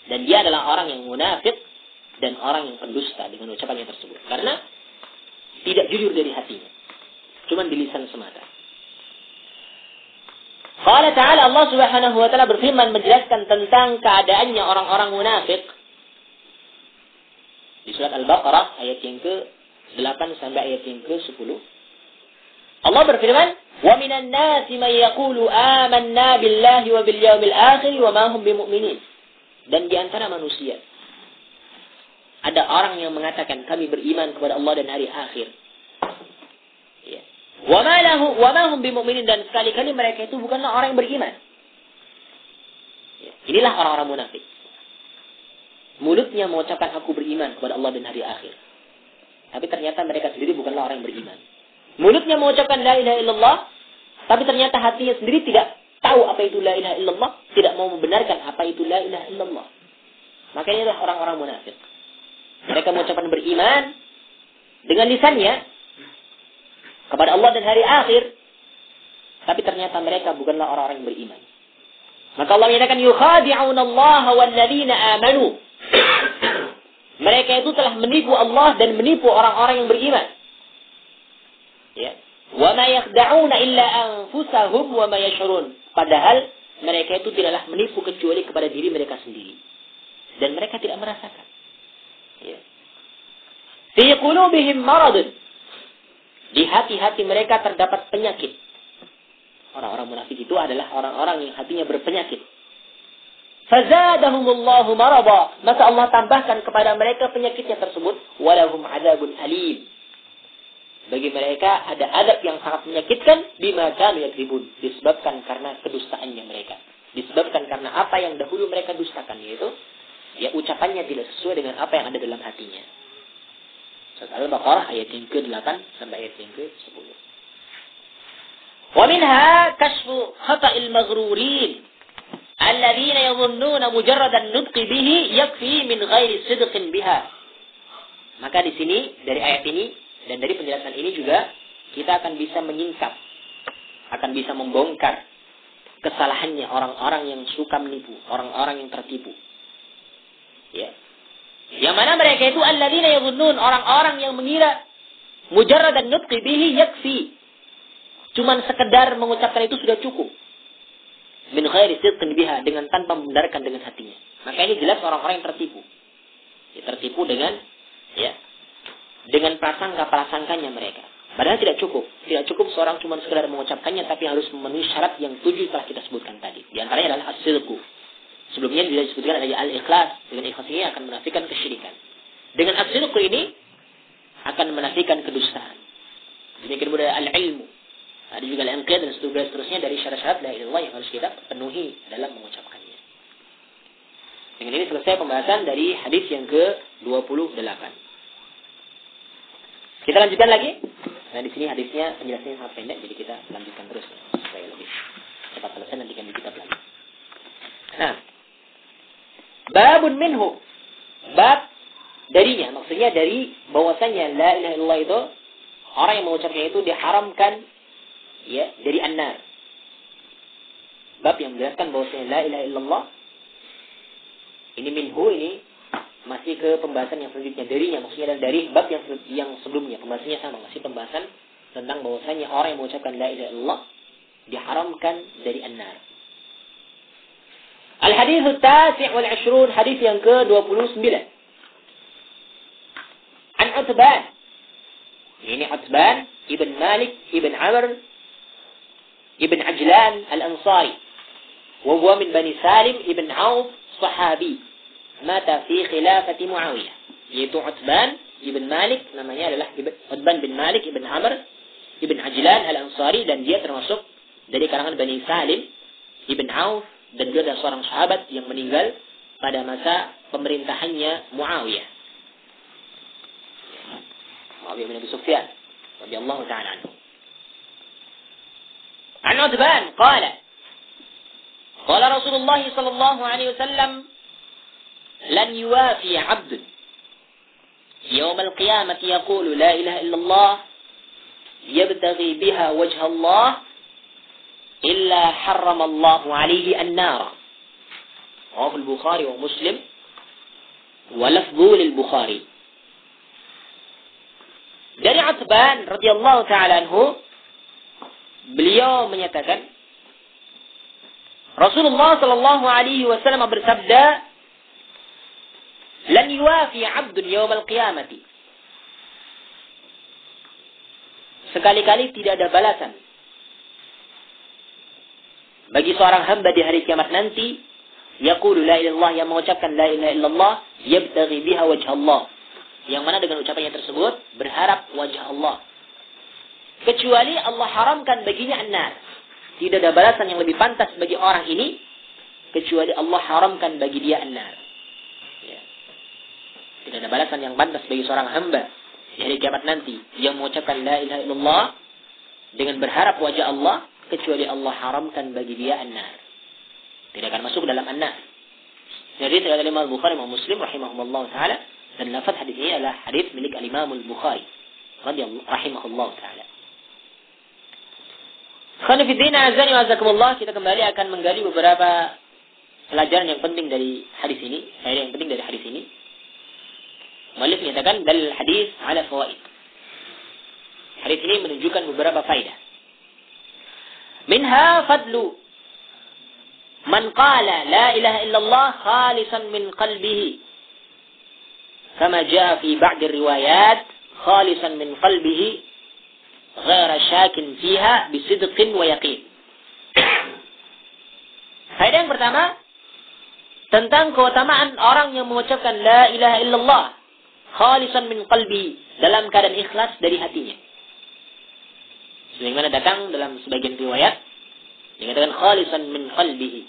Dan dia adalah orang yang munafik dan orang yang pendusta dengan ucapannya tersebut. Karena tidak jujur dari hatinya. Cuma di lisan semata. Qala ta'ala, Allah Subhanahu wa taala berfirman menjelaskan tentang keadaannya orang-orang munafik di surat Al-Baqarah ayat yang ke-8 sampai ayat yang ke-10. Allah berfirman, "Wa minan nasi may yaqulu amanna billahi wa bil yawmil akhir wa ma hum bimu'minin." Dan di antara manusia ada orang yang mengatakan kami beriman kepada Allah dan hari akhir. Ya. Wa ma hum bimu'minin, dan sekali-kali mereka itu bukanlah orang yang beriman. Ya. Inilah orang-orang munafik. Mulutnya mengucapkan aku beriman kepada Allah dan hari akhir. Tapi ternyata mereka sendiri bukanlah orang yang beriman. Mulutnya mengucapkan la ilaha illallah, tapi ternyata hatinya sendiri tidak tahu apa itu la ilaha illallah, tidak mau membenarkan apa itu la ilaha illallah. Makanya inilah orang-orang munafik. Mereka mengucapkan beriman dengan lisannya kepada Allah dan hari akhir, tapi ternyata mereka bukanlah orang-orang yang beriman. Maka Allah menyatakan yukhadi'una Allah wal ladzina amanu. Mereka itu telah menipu Allah dan menipu orang-orang yang beriman. Ya. Wa ma yakhda'una illa anfusahum wa ma yash'urun. Padahal mereka itu tidaklah menipu kecuali kepada diri mereka sendiri. Dan mereka tidak merasakan. Ya. Fi qulubihim maradun. Di hati-hati mereka terdapat penyakit. Orang-orang munafik itu adalah orang-orang yang hatinya berpenyakit. Fazadahumullahu marada. Maka Allah tambahkan kepada mereka penyakitnya tersebut. Walahum adzabun alim. Bagi mereka ada adab yang sangat menyakitkan. Bima kanu yakdzibun. Disebabkan karena kedustaannya mereka. Disebabkan karena apa yang dahulu mereka dustakan. Yaitu ya ucapannya tidak sesuai dengan apa yang ada dalam hatinya. Surat Al-Baqarah ayat yang ke-8 sampai ayat yang ke-10. Wa minha kashfu khata'il maghrurin alladzina yadhunnuna mujarradan nutqi bihi yakfi min ghairi sidqin biha. Maka di sini dari ayat ini dan dari penjelasan ini juga kita akan bisa menyingkap, akan bisa membongkar kesalahannya orang-orang yang suka menipu, orang-orang yang tertipu. Ya. Yang mana mereka itu alladzina yadhunnun, orang-orang yang mengira mujarradan nutqi bihi yakfi. Cuman sekedar mengucapkan itu sudah cukup. Min ghairi sidqin biha, dengan tanpa membenarkan dengan hatinya. Maka ini jelas orang-orang yang tertipu. Ya, tertipu dengan prasangka-prasangkanya mereka. Padahal tidak cukup. Tidak cukup seorang cuma sekedar mengucapkannya, tapi harus memenuhi syarat yang 7 telah kita sebutkan tadi. Di antaranya adalah as-sidqu. Sebelumnya disebutkan ada al-ikhlas. Dengan ikhlas ini akan menafikan kesyirikan. Dengan as-sidqu ini akan menafikan kedustaan. Demikian juga al-ilmu. Ada juga al-inqiyad dan seterusnya dari syarat-syarat la ilaha illallah yang harus kita penuhi dalam mengucapkannya. Dengan ini selesai pembahasan dari hadis yang ke-28. Kita lanjutkan lagi. Nah, di sini hadisnya penjelasannya sangat pendek, jadi kita lanjutkan terus supaya lebih cepat selesai, nanti kan di kitab lagi. Nah, babun minhu, bab darinya, maksudnya dari bahwasanya la ilaha illallah itu orang yang mengucapnya itu diharamkan ya dari an-nar. Bab yang menjelaskan bahwasanya la ilaha illallah ini minhu, ini masih ke pembahasan yang selanjutnya darinya, maksudnya dari bab yang sebelumnya pembahasannya sama, masih pembahasan tentang bahwasanya orang yang mengucapkan la ilaha illallah diharamkan dari an-nar. Al-hadits at-tasi' wal 20, hadis yang ke-29. An Utban. Ini Utban ibn Malik ibn Amr ibn Ajlan al-Ansari. Wa huwa min Bani Salim ibn Auf, sahabi. Mata fi khilafati Muawiyah. Yaitu Utban ibn Malik, namanya adalah Utban bin Malik ibn Amr ibn Ajlan al-Ansari, dan dia termasuk dari kalangan Bani Salim ibn Auf, dan dia adalah seorang sahabat yang meninggal pada masa pemerintahannya Muawiyah. Muawiyah bin Abi Sufyan radhiyallahu ta'ala anhu. An Utban qala Rasulullah sallallahu alaihi wasallam lan yuwafi 'abd يوم القيامة يقول لا إله إلا الله يبتغي بها وجه الله إلا حرم الله عليه النار. رواه البخاري ومسلم ولفظ للبخاري. Dari Utsman radhiyallahu taala anhu, beliau menyatakan Rasulullah sallallahu alaihi wasallam bersabda, "Lan yuwafi 'abdun yawmal qiyamati." Sekali-kali tidak ada balasan bagi seorang hamba di hari kiamat nanti, yaqulu la ilaha illallah, yang mengucapkan la ilaha illallah, yabtaghi biha wajh Allah, yang mana dengan ucapannya tersebut berharap wajah Allah. Kecuali Allah haramkan baginya an-nar. Tidak ada balasan yang lebih pantas bagi orang ini kecuali Allah haramkan bagi dia an-nar. Ya. Tidak ada balasan yang pantas bagi seorang hamba di hari kiamat nanti yang mengucapkan la ilaha illallah dengan berharap wajah Allah kecuali Allah haramkan bagi dia an-nar. Tidak akan masuk dalam an-nar. Jadi riwayat Imam Bukhari dan Muslim rahimahullah taala, dan lafaz hadis ini adalah hadis milik Imam Bukhari radhiyallahu rahimahullah taala. Khonifuddina azani wa azakumullah, kita kembali akan menggali beberapa pelajaran yang penting dari hadis ini, faedah yang penting dari hadis ini. Muallif menyatakan dalil hadis ala fawaid. Hadis ini menunjukkan beberapa faedah. Minha fadlu man qala la ilaha illallah khalisan min qalbihi, kama jaa fi ba'd riwayat khalisan min qalbihi ghaira syakin fiha bisidqin wa yaqin. Faedah yang pertama tentang keutamaan orang yang mengucapkan la ilaha illallah khalisan min qalbi, dalam keadaan ikhlas dari hatinya. Sebagaimana datang dalam sebagian riwayat dikatakan khalisan min qalbihi,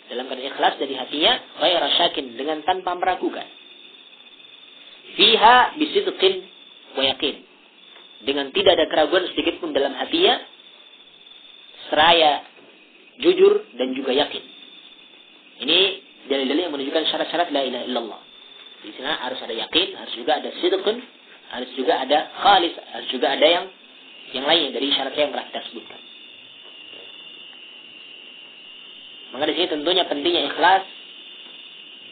dalam keadaan ikhlas dari hatinya, ghaira syakin, dengan tanpa meragukan. Fiha bisidqin wa yaqin, dengan tidak ada keraguan sedikit pun dalam hatinya, seraya jujur dan juga yakin. Ini dalil-dalil yang menunjukkan syarat-syarat la ilaha illallah. Di sana harus ada yakin, harus juga ada sidqun, harus juga ada khalis, harus juga ada yang lainnya dari syarat yang telah kita sebutkan. Maka di sini tentunya pentingnya ikhlas.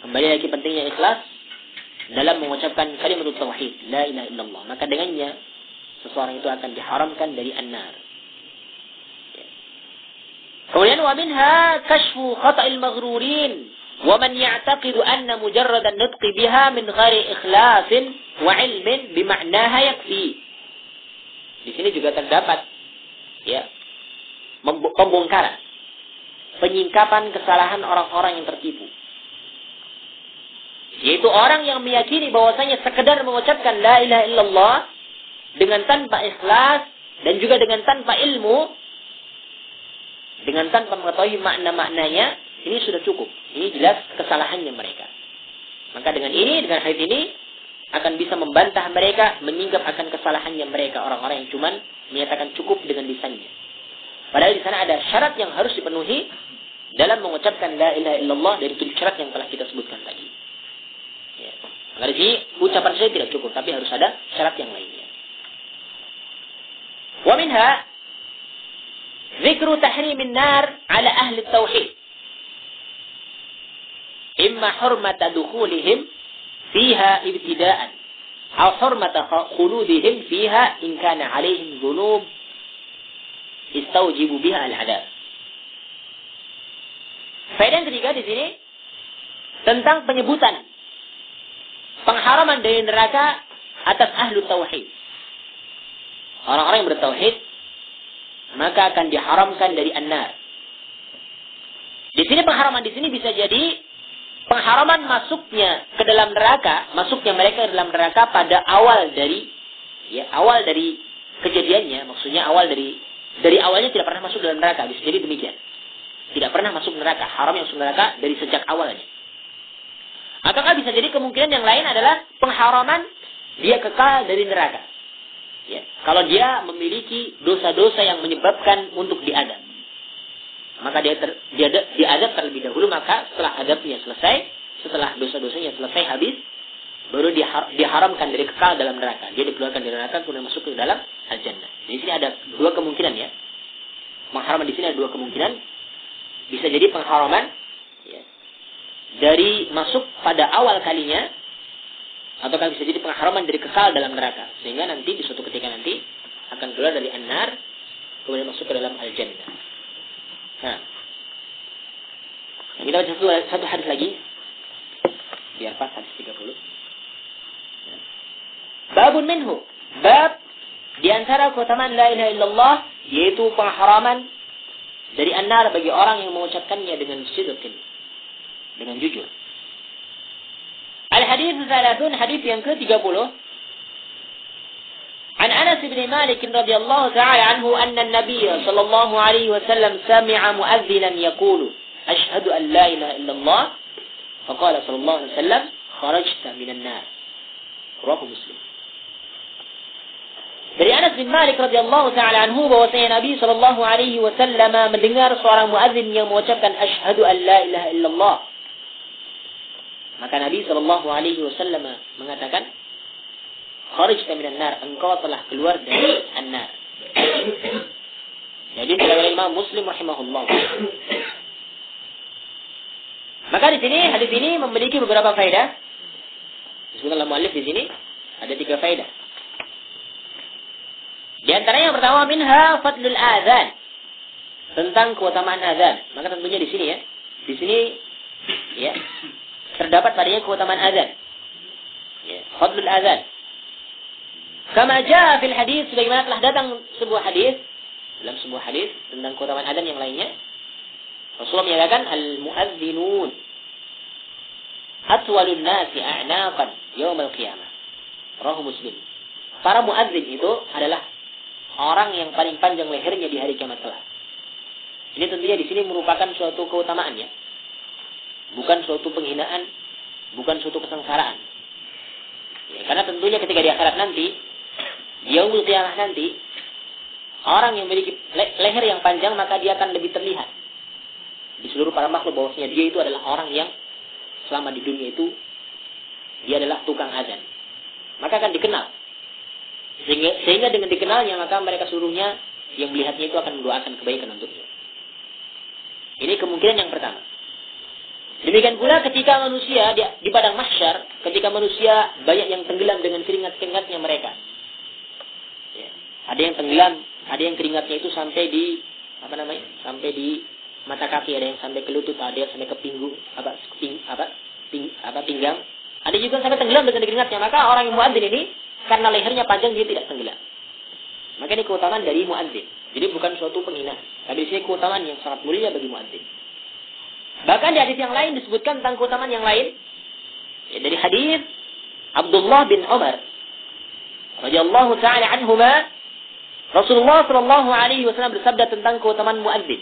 Kembali lagi pentingnya ikhlas dalam mengucapkan kalimat tauhid la ilaha illallah. Maka dengannya seseorang itu akan diharamkan dari an-nar. Kemudian wa minha kashfu khata'il maghrurin wa man ya'taqidu anna mujarrad an-nutqi biha min ghairi ikhlasin wa ilmin bima'naha yakfi. Di sini juga terdapat pembongkaran, penyingkapan kesalahan orang-orang yang tertipu. Yaitu orang yang meyakini bahwasanya sekedar mengucapkan la ilaha illallah dengan tanpa ikhlas dan juga dengan tanpa ilmu, dengan tanpa mengetahui makna-maknanya, ini sudah cukup. Ini jelas kesalahannya mereka. Maka dengan hadis ini akan bisa membantah mereka, menyingkap akan kesalahannya mereka, orang-orang yang cuman menyatakan cukup dengan lisannya. Padahal di sana ada syarat yang harus dipenuhi dalam mengucapkan la ilaha illallah dari 7 syarat yang telah kita sebutkan tadi. Ya. Maka di sini ucapan saja tidak cukup, tapi harus ada syarat yang lainnya. Wa minha dzikru tahrimin nar ala ahli tauhid, imma hurmata dukhulihim fiha ibtidaan atau hurmata khuludihim fiha in kana alaihim dhunub istaujibu biha al-'adab. Faedah yang ketiga di sini tentang penyebutan pengharaman dari neraka atas ahlu tauhid. Orang-orang yang bertauhid maka akan diharamkan dari an-nar. Di sini pengharaman di sini bisa jadi pengharaman masuknya ke dalam neraka, masuknya mereka ke dalam neraka pada awal dari kejadiannya, maksudnya awal dari awalnya tidak pernah masuk dalam neraka, bisa jadi demikian. Tidak pernah masuk neraka, haram yang masuk neraka dari sejak awalnya. Ataukah bisa jadi kemungkinan yang lain adalah pengharaman dia kekal dari neraka. Ya, kalau dia memiliki dosa-dosa yang menyebabkan untuk diadab, maka dia diadab terlebih dahulu, maka setelah adabnya selesai, setelah dosa-dosanya selesai habis, baru diharamkan dari kekal dalam neraka. Dia dikeluarkan dari neraka kemudian masuk ke dalam al-jannah. Di sini ada 2 kemungkinan ya. Pengharaman di sini ada 2 kemungkinan. Bisa jadi pengharaman dari masuk pada awal kalinya, ataukah bisa jadi pengharaman dari kekal dalam neraka, sehingga nanti di suatu ketika nanti akan keluar dari an-nar kemudian masuk ke dalam al-jannah. Nah, kita baca satu hadis lagi biar pas hadis 30. Babun minhu, bab di antara keutamaan la ilaha illallah yaitu pengharaman dari an-nar bagi orang yang mengucapkannya dengan sidqin, dengan jujur. Al-hadits 30, hadis yang ke-30. An Anas bin Malik radhiyallahu ta'ala anhu anna an-nabiy sallallahu alaihi wasallam sami'a mu'adhdhinan yaqulu asyhadu an la ilaha illallah faqala sallallahu alaihi wasallam kharajta minan nar. Rawahu Muslim. Dari Anas bin Malik radhiyallahu ta'ala anhu bahwasanya Nabi sallallahu alaihi wasallam mendengar seorang muadzin yang mengucapkan asyhadu an la ilaha illallah. Maka Nabi sallallahu alaihi wasallam mengatakan, kharajta minan nar, engkau telah keluar dari an-nar. Jadi oleh Imam Muslim rahimahullah. Maka di sini hadis ini memiliki beberapa faedah. Disebutkan oleh muallif di sini ada 3 faedah. Di antaranya yang pertama minha fadlul adzan, tentang keutamaan azan. Maka tentunya di sini ya. Di sini ya terdapat padanya keutamaan azan. Ya, fadlul azan. Kama jaa fil hadis, sebagaimana telah datang sebuah hadis, dalam sebuah hadis tentang keutamaan azan yang lainnya. Rasulullah menyatakan al-muadzinun atwalun nasi a'naqan yaumil qiyamah. Rawahu Muslim. Para muadzin itu adalah orang yang paling panjang lehernya di hari kiamat kelak. Ini tentunya di sini merupakan suatu keutamaan ya. Bukan suatu penghinaan, bukan suatu kesengsaraan. Ya, karena tentunya ketika di akhirat nanti, di yaumul qiyamah nanti, orang yang memiliki leher yang panjang maka dia akan lebih terlihat di seluruh para makhluk bahwasanya dia itu adalah orang yang selama di dunia itu dia adalah tukang azan. Maka akan dikenal. Sehingga dengan dikenalnya maka mereka seluruhnya yang melihatnya itu akan mendoakan kebaikan untuknya. Ini kemungkinan yang pertama. Demikian pula ketika manusia di padang mahsyar, ketika manusia banyak yang tenggelam dengan keringat-keringatnya mereka. Ya. Ada yang tenggelam, ada yang keringatnya itu sampai di sampai di mata kaki, ada yang sampai ke lutut, ada yang sampai ke pinggang. Ada juga sampai tenggelam dengan keringatnya. Maka orang yang muadzin ini karena lehernya panjang dia tidak tenggelam. Maka ini keutamaan dari muadzin. Jadi bukan suatu penghinaan. Tapi ini keutamaan yang sangat mulia bagi muadzin. Bahkan di hadis yang lain disebutkan tentang keutamaan yang lain. Ya, dari hadis Abdullah bin Umar radhiyallahu ta'ala anhuma, Rasulullah sallallahu alaihi wasallam bersabda tentang keutamaan muadzin.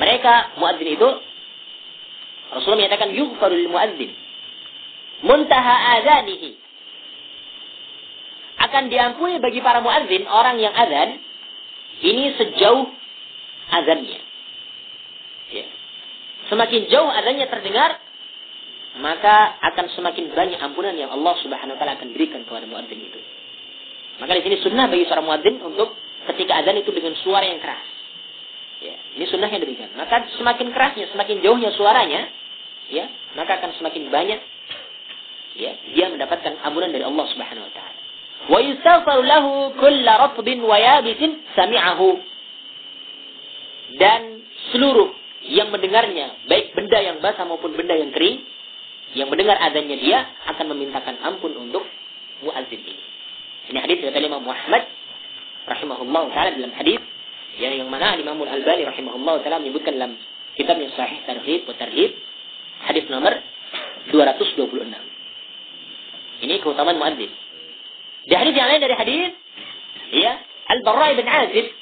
Mereka muadzin itu Rasulullah menyatakan yughfaru lil muadzin muntaha adzanihi, akan diampuni bagi para muadzin, orang yang azan ini sejauh azannya. Ya. Semakin jauh azannya terdengar, maka akan semakin banyak ampunan yang Allah Subhanahu wa taala akan berikan kepada muadzin itu. Maka di sini sunnah bagi seorang muadzin untuk ketika azan itu dengan suara yang keras. Ya, ini sunnahnya demikian. Maka semakin kerasnya, semakin jauhnya suaranya, ya, maka akan semakin banyak ya dia mendapatkan ampunan dari Allah Subhanahu wa taala. Wa yustaghfaru lahu kullu ratbin wa yabisin sami'ahu. Dan seluruh yang mendengarnya, baik benda yang basah maupun benda yang kering, yang mendengar azannya dia akan memintakan ampun untuk muadzin ini. Ini hadis dari Imam Muhammad rahimahullah taala dalam hadis yang mana Imam Al-Albani rahimahullah taala menyebutkan dalam kitabnya Sahih Targhib wa Tarhib hadis nomor 226. Ini keutamaan muadzin. Di hadis yang lain dari hadis ya Al-Barra bin Azib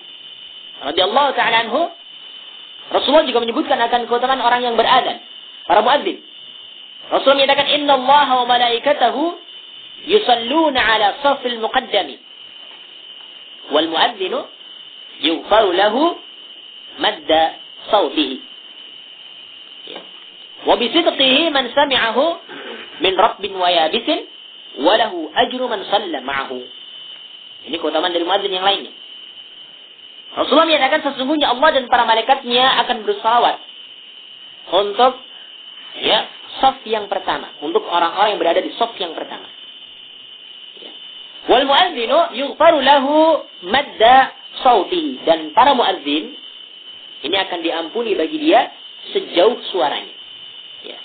radhiyallahu taala anhu, Rasulullah juga menyebutkan akan keutamaan orang yang beradzan, para muadzin. Rasulullah menyatakan innallaha wa malaikatahu yusalluna ala safil muqaddami wal muadzinu yughfaru lahu madda sawtihi wa bi sidqihi man sami'ahu min rabbin wa yabisin wa lahu ajru man shalla ma'ahu. Ini keutamaan dari muadzin yang lainnya. Rasulullah menyatakan sesungguhnya Allah dan para malaikatnya akan bersalawat untuk ya saf yang pertama, untuk orang-orang yang berada di saf yang pertama. Ya. Wal muadzinu yughfaru lahu madda sauti, dan para muadzin ini akan diampuni bagi dia sejauh suaranya. Ya.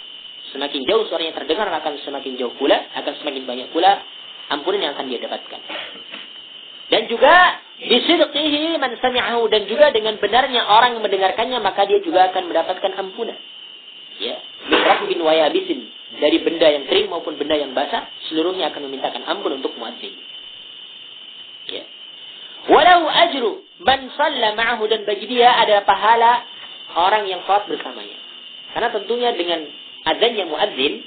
Semakin jauh suaranya terdengar akan semakin jauh pula, akan semakin banyak pula ampunan yang akan dia dapatkan. Dan juga bisidqihi man sami'ahu, dan juga dengan benarnya orang yang mendengarkannya maka dia juga akan mendapatkan ampunan. Ya, min rabbin wa yabisin, dari benda yang kering maupun benda yang basah, seluruhnya akan memintakan ampun untuk muadzin. Ya. Walau ajru man shalla ma'ahu, dan bagi dia ada pahala orang yang salat bersamanya. Karena tentunya dengan azannya muadzin,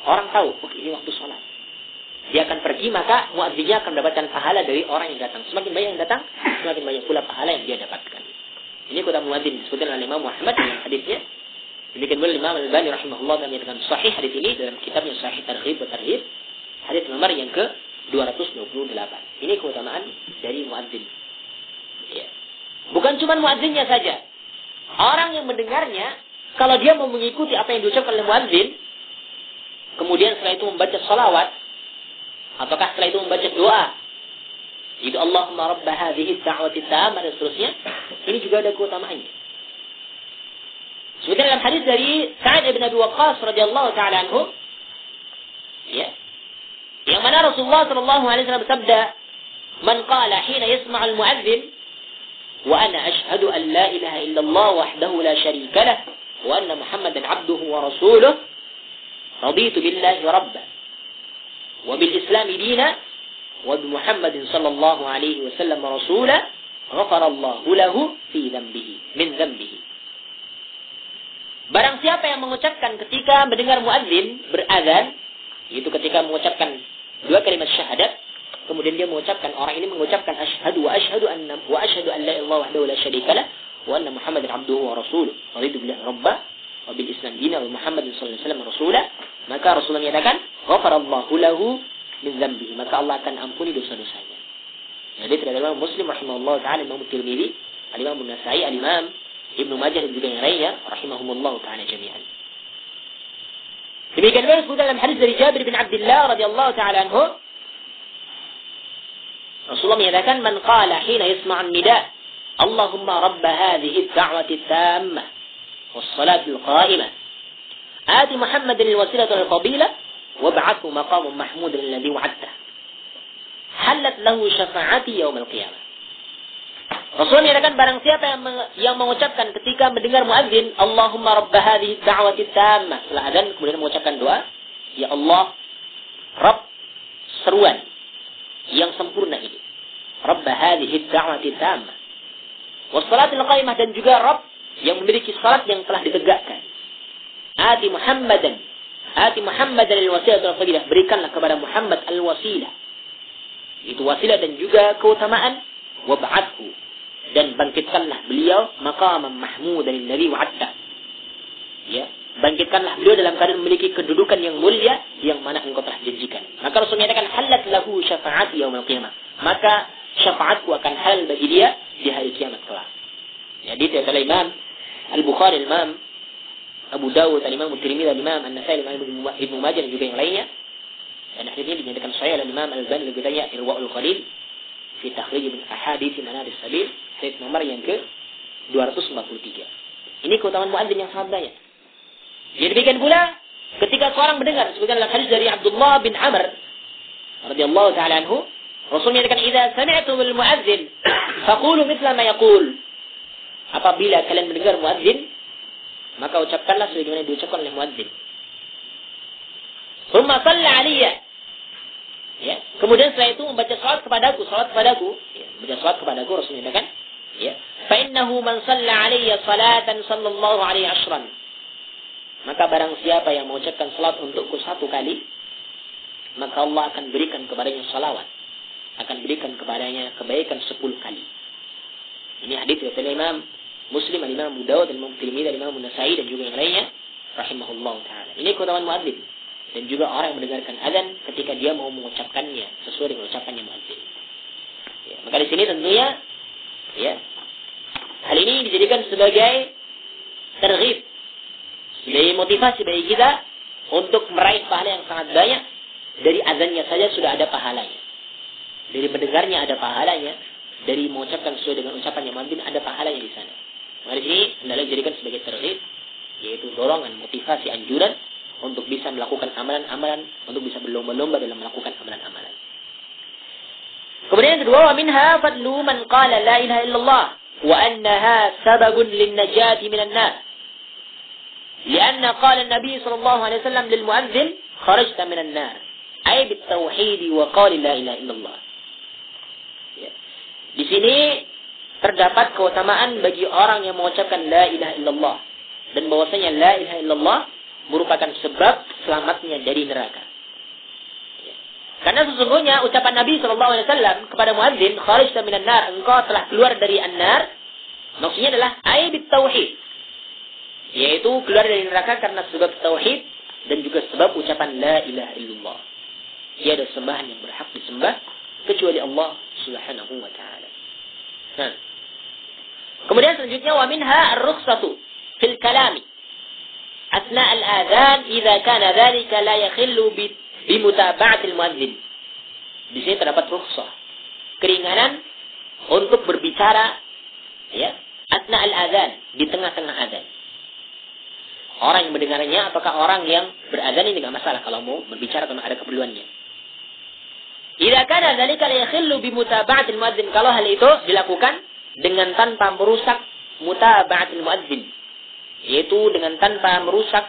orang tahu, oh ini waktu salat. Dia akan pergi, maka muadzinnya akan mendapatkan pahala dari orang yang datang. Semakin banyak yang datang, semakin banyak pula pahala yang dia dapatkan. Ini kata muadzin disebutkan oleh Imam Muhammad dalam hadisnya. Demikian pula Imam Al-Albani rahimahullah yang menyatakan sahih hadis ini dalam kitabnya Sahih Targhib wa Tarhib, hadis nomor yang ke-228. Ini keutamaan dari muadzin. Ya. Bukan cuma muadzinnya saja. Orang yang mendengarnya, kalau dia mau mengikuti apa yang diucapkan oleh muadzin, kemudian setelah itu membaca salawat, ataukah setelah itu membaca doa, itu Allahumma rabba hadhihi ad-da'wati tammah dan seterusnya, ini juga ada keutamaannya. Sebutkan dalam hadis dari Sa'ad bin Abi Waqqas radhiyallahu taala anhu, ya, yang mana Rasulullah sallallahu alaihi wasallam bersabda, "Man qala hina yasma'u al-mu'adzin wa ana ashhadu an la ilaha illallah wahdahu la sharika lah wa anna Muhammadan 'abduhu wa rasuluhu, raditu billahi rabban wa bil Islam dinan wa bi Muhammadin sallallahu alaihi wasallam rasulan, ghafara Allahu lahu fi dhanbihi min dhanbihi." Barang siapa yang mengucapkan ketika mendengar muadzin berazan, itu ketika mengucapkan dua kalimat syahadat, kemudian dia mengucapkan, orang ini mengucapkan asyhadu wa asyhadu an la ilaha wahdahu la syarika lah wa anna Muhammadan 'abduhu wa rasuluhu, raditu billahi rabban wa bil Islam dinan wa Muhammadin sallallahu alaihi wasallam rasulan, maka Rasulullah menyatakan ghafarallahu lahu min dzambihi, maka Allah akan ampuni dosa-dosanya. Jadi dari Imam Muslim rahimahullah taala, Imam Tirmidzi, Al-Imam An-Nasa'i, Al-Imam Ibnu Majah dan juga yang lainnya rahimahumullah taala jami'an. Demikian juga disebut dalam hadis dari Jabir bin Abdullah radhiyallahu taala anhu, Rasulullah menyatakan, "Man qala hina yasma'u an-nida, Allahumma rabb hadhihi ad-da'wati at-tammah was-salati al-qa'imah, ati Muhammadan al-wasilata wal-fadilah wab'athhu maqaman mahmudan alladhi wa'adtah, halat lahu syafa'ati yaum al-qiyamah." Rasulullah menyatakan, barang siapa yang mengucapkan ketika mendengar muadzin, Allahumma rabb hadhihi ad-da'wati at-tammah, setelah adzan kemudian mengucapkan doa, ya Allah, Rabb seruan yang sempurna ini, rabb hadhihi ad-da'wati at-tammah was-salatil qa'imah, dan juga Rabb yang memiliki salat yang telah ditegakkan, ati Muhammadan al-wasilah wal-fadilah, berikanlah kepada Muhammad al-wasilah, itu wasilah dan juga keutamaan, wab'athu, dan bangkitkanlah beliau maqaman mahmudan alladhi wa'adta, ya, bangkitkanlah beliau dalam keadaan memiliki kedudukan yang mulia yang mana engkau telah janjikan. Maka Rasul menyatakan, halat lahu syafa'ati yaumil qiyamah, maka syafaatku akan halal bagi dia di hari kiamat kelak. Jadi dari Imam Al-Bukhari, Imam Abu Dawud, Imam Tirmidzi, Imam An-Nasa'i, Imam Ibnu Majah dan juga yang lainnya. Dan hadis ini dinyatakan sahih oleh Imam Al-Albani dalam kitabnya Irwaul Ghalil fi takhrij min ahadits Manaris Sabil, hadis nomor yang ke-243. Ini keutamaan muadzin yang sangat banyak. Jadi demikian pula ketika seorang mendengar, sebutkan dalam hadis dari Abdullah bin Amr radhiyallahu taala anhu, Rasul menyatakan, "Idza sami'tumul muadzin faqulu mithla ma yaqul." Apabila kalian mendengar muadzin, maka ucapkanlah sebagaimana yang diucapkan oleh muadzin. Tsumma shalla 'alayya. Ya, kemudian setelah itu membaca salat kepadaku, ya, membaca salat kepadaku, Rasul menyatakan, ya, fa innahu man shalla 'alayya salatan sallallahu 'alaihi ashran. Maka barang siapa yang mengucapkan salat untukku 1 kali, maka Allah akan berikan kepadanya salawat, akan berikan kepadanya kebaikan 10 kali. Ini hadis dari Imam Muslim, Imam Abu Dawud, Imam Tirmidzi, Imam An-Nasa'i dan juga yang lainnya rahimahullah taala. Ini keutamaan muadzin dan juga orang yang mendengarkan azan ketika dia mau mengucapkannya sesuai dengan ucapannya muadzin. Ya, maka di sini tentunya, ya, hal ini dijadikan sebagai targhib, sebagai motivasi bagi kita untuk meraih pahala yang sangat banyak. Dari azannya saja sudah ada pahalanya. Dari mendengarnya ada pahalanya. Dari mengucapkan sesuai dengan ucapan yang muadzin ada pahalanya di sana. Maka di sini hendaklah dijadikan sebagai targhib, yaitu dorongan, motivasi, anjuran untuk bisa melakukan amalan-amalan, untuk bisa berlomba-lomba dalam melakukan amalan-amalan. Kemudian yang kedua, wa minha fadlu man qala la ilaha illallah wa annaha sababun lin-najati minan nar. Lianna qala an-nabi sallallahu alaihi wasallam lil muadzin kharajta minan nar. Ay bit tauhid wa qala la ilaha illallah. Ya. Di sini terdapat keutamaan bagi orang yang mengucapkan la ilaha illallah dan bahwasanya la ilaha illallah merupakan sebab selamatnya dari neraka. Karena sesungguhnya ucapan Nabi SAW kepada muadzin, kharajta minan nar, engkau telah keluar dari an-nar, maksudnya adalah aibit tauhid, yaitu keluar dari neraka karena sebab tauhid dan juga sebab ucapan la ilaha illallah. Tiada sembahan yang berhak disembah kecuali Allah Subhanahu wa taala. Nah. Kemudian selanjutnya wa minha ar-rukhsatu fil kalami asna al-adhan idza kana dhalika la yakhillu bimutaba'atil muadzin. Di sini terdapat rukhsah, keringanan untuk berbicara ya, asna al-adzan, di tengah-tengah adzan. Orang yang mendengarnya apakah orang yang beradzan ini enggak masalah kalau mau berbicara karena ada keperluannya. Idza kana dzalika la yakhillu bimutaba'atil muadzin, kalau hal itu dilakukan dengan tanpa merusak mutaba'atil muadzin, yaitu dengan tanpa merusak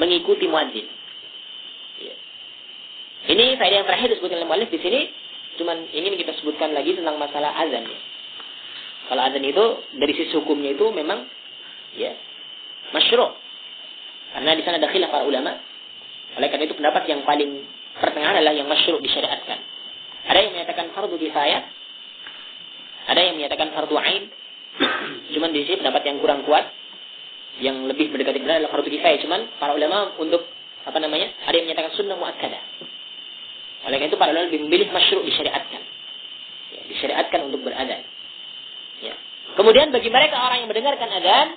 mengikuti muadzin. Ini faedah yang terakhir disebutkan oleh muallif di sini. Cuman ini kita sebutkan lagi tentang masalah azan ya. Kalau azan itu dari sisi hukumnya itu memang ya masyru'. Karena di sana ada khilaf para ulama. Oleh karena itu pendapat yang paling pertengahan adalah yang masyru' disyariatkan. Ada yang menyatakan fardu kifayah, ada yang menyatakan fardu ain. Cuman di sini pendapat yang kurang kuat, yang lebih mendekati benar adalah fardu kifayah. Cuman para ulama untuk ada yang menyatakan sunnah muakkadah. Oleh karena itu para ulama lebih memilih masyru' disyariatkan. Ya, disyariatkan untuk beradzan. Ya. Kemudian bagi mereka orang yang mendengarkan adzan,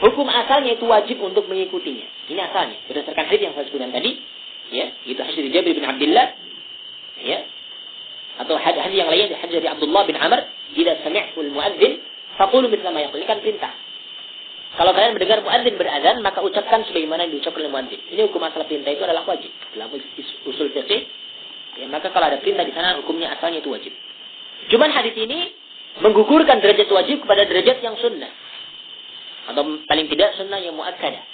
hukum asalnya itu wajib untuk mengikutinya. Ini asalnya berdasarkan hadis yang saya sebutkan tadi, ya, itu hadis dari Jabir bin Abdullah, ya. Atau hadis yang lainnya hadis dari Abdullah bin Amr, "Idza sami'tul muadzin faqulu mithla ma yaqul." Kan perintah. Kalau kalian mendengar muadzin beradzan, maka ucapkan sebagaimana yang diucapkan oleh muadzin. Ini hukum asal perintah itu adalah wajib. Dalam usul fiqh, ya, maka kalau ada perintah di sana hukumnya asalnya itu wajib. Cuman hadis ini menggugurkan derajat wajib kepada derajat yang sunnah. Atau paling tidak sunnah yang muakkadah.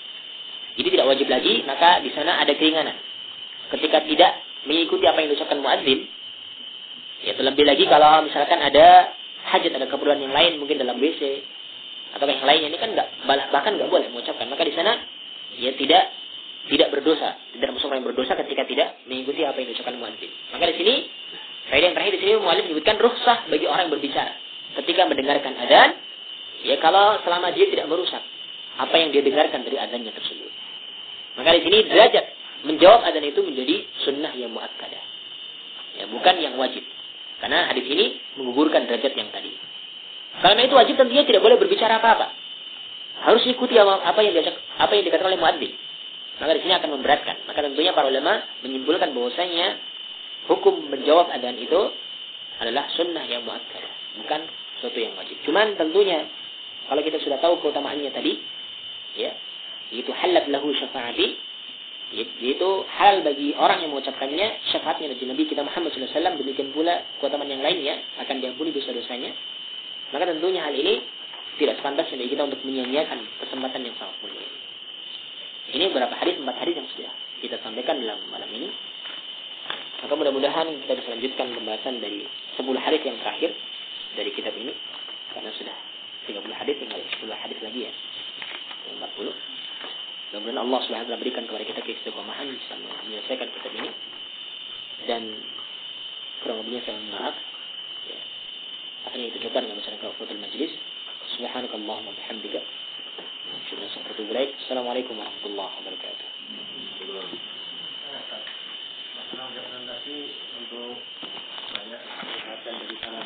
Jadi tidak wajib lagi, maka di sana ada keringanan. Ketika tidak mengikuti apa yang diucapkan muadzin, ya terlebih lagi kalau misalkan ada hajat, ada keperluan yang lain mungkin dalam WC atau yang lainnya, ini kan bahkan enggak boleh mengucapkan. Maka di sana ya tidak berdosa, tidak masuk orang yang berdosa ketika tidak mengikuti apa yang diucapkan muadzin. Maka di sini faedah yang terakhir di sini muallif menyebutkan rukhsah bagi orang yang berbicara ketika mendengarkan adzan, ya kalau selama dia tidak merusak apa yang dia dengarkan dari adzannya tersebut. Maka di sini derajat menjawab adzan itu menjadi sunnah yang muakkadah, ya bukan yang wajib. Karena hadis ini menggugurkan derajat yang tadi. Kalau itu wajib tentunya tidak boleh berbicara apa-apa. Harus ikuti apa yang dikatakan oleh muadzin. Maka di sini akan memberatkan. Maka tentunya para ulama menyimpulkan bahwasanya hukum menjawab adzan itu adalah sunnah yang muakkadah, bukan sesuatu yang wajib. Cuman tentunya kalau kita sudah tahu keutamaannya tadi, ya, yaitu halat lahu syafaati, yaitu hal bagi orang yang mengucapkannya syafaatnya dari Nabi kita Muhammad SAW. Demikian pula keutamaan yang lainnya akan diampuni dosa-dosanya. Maka tentunya hal ini tidak sepantasnya bagi kita untuk menyia-nyiakan kesempatan yang sangat mulia. Ini beberapa hadis, 4 hadis yang sudah kita sampaikan dalam malam ini. Maka mudah-mudahan kita bisa lanjutkan pembahasan dari 10 hadis yang terakhir dari kitab ini. Karena sudah 30 hadis, tinggal 10 hadis lagi ya. 40. Mudah-mudahan Allah Subhanahu wa taala berikan kepada kita keistiqomahan bisa menyelesaikan kitab ini. Dan kurang lebihnya saya mohon maaf. Ya. Akhirnya itu coba dengan masyarakat Fathul Majlis. Subhanakallahumma wa bihamdika. Assalamualaikum warahmatullahi wabarakatuh. Untuk banyak perhatian dari sana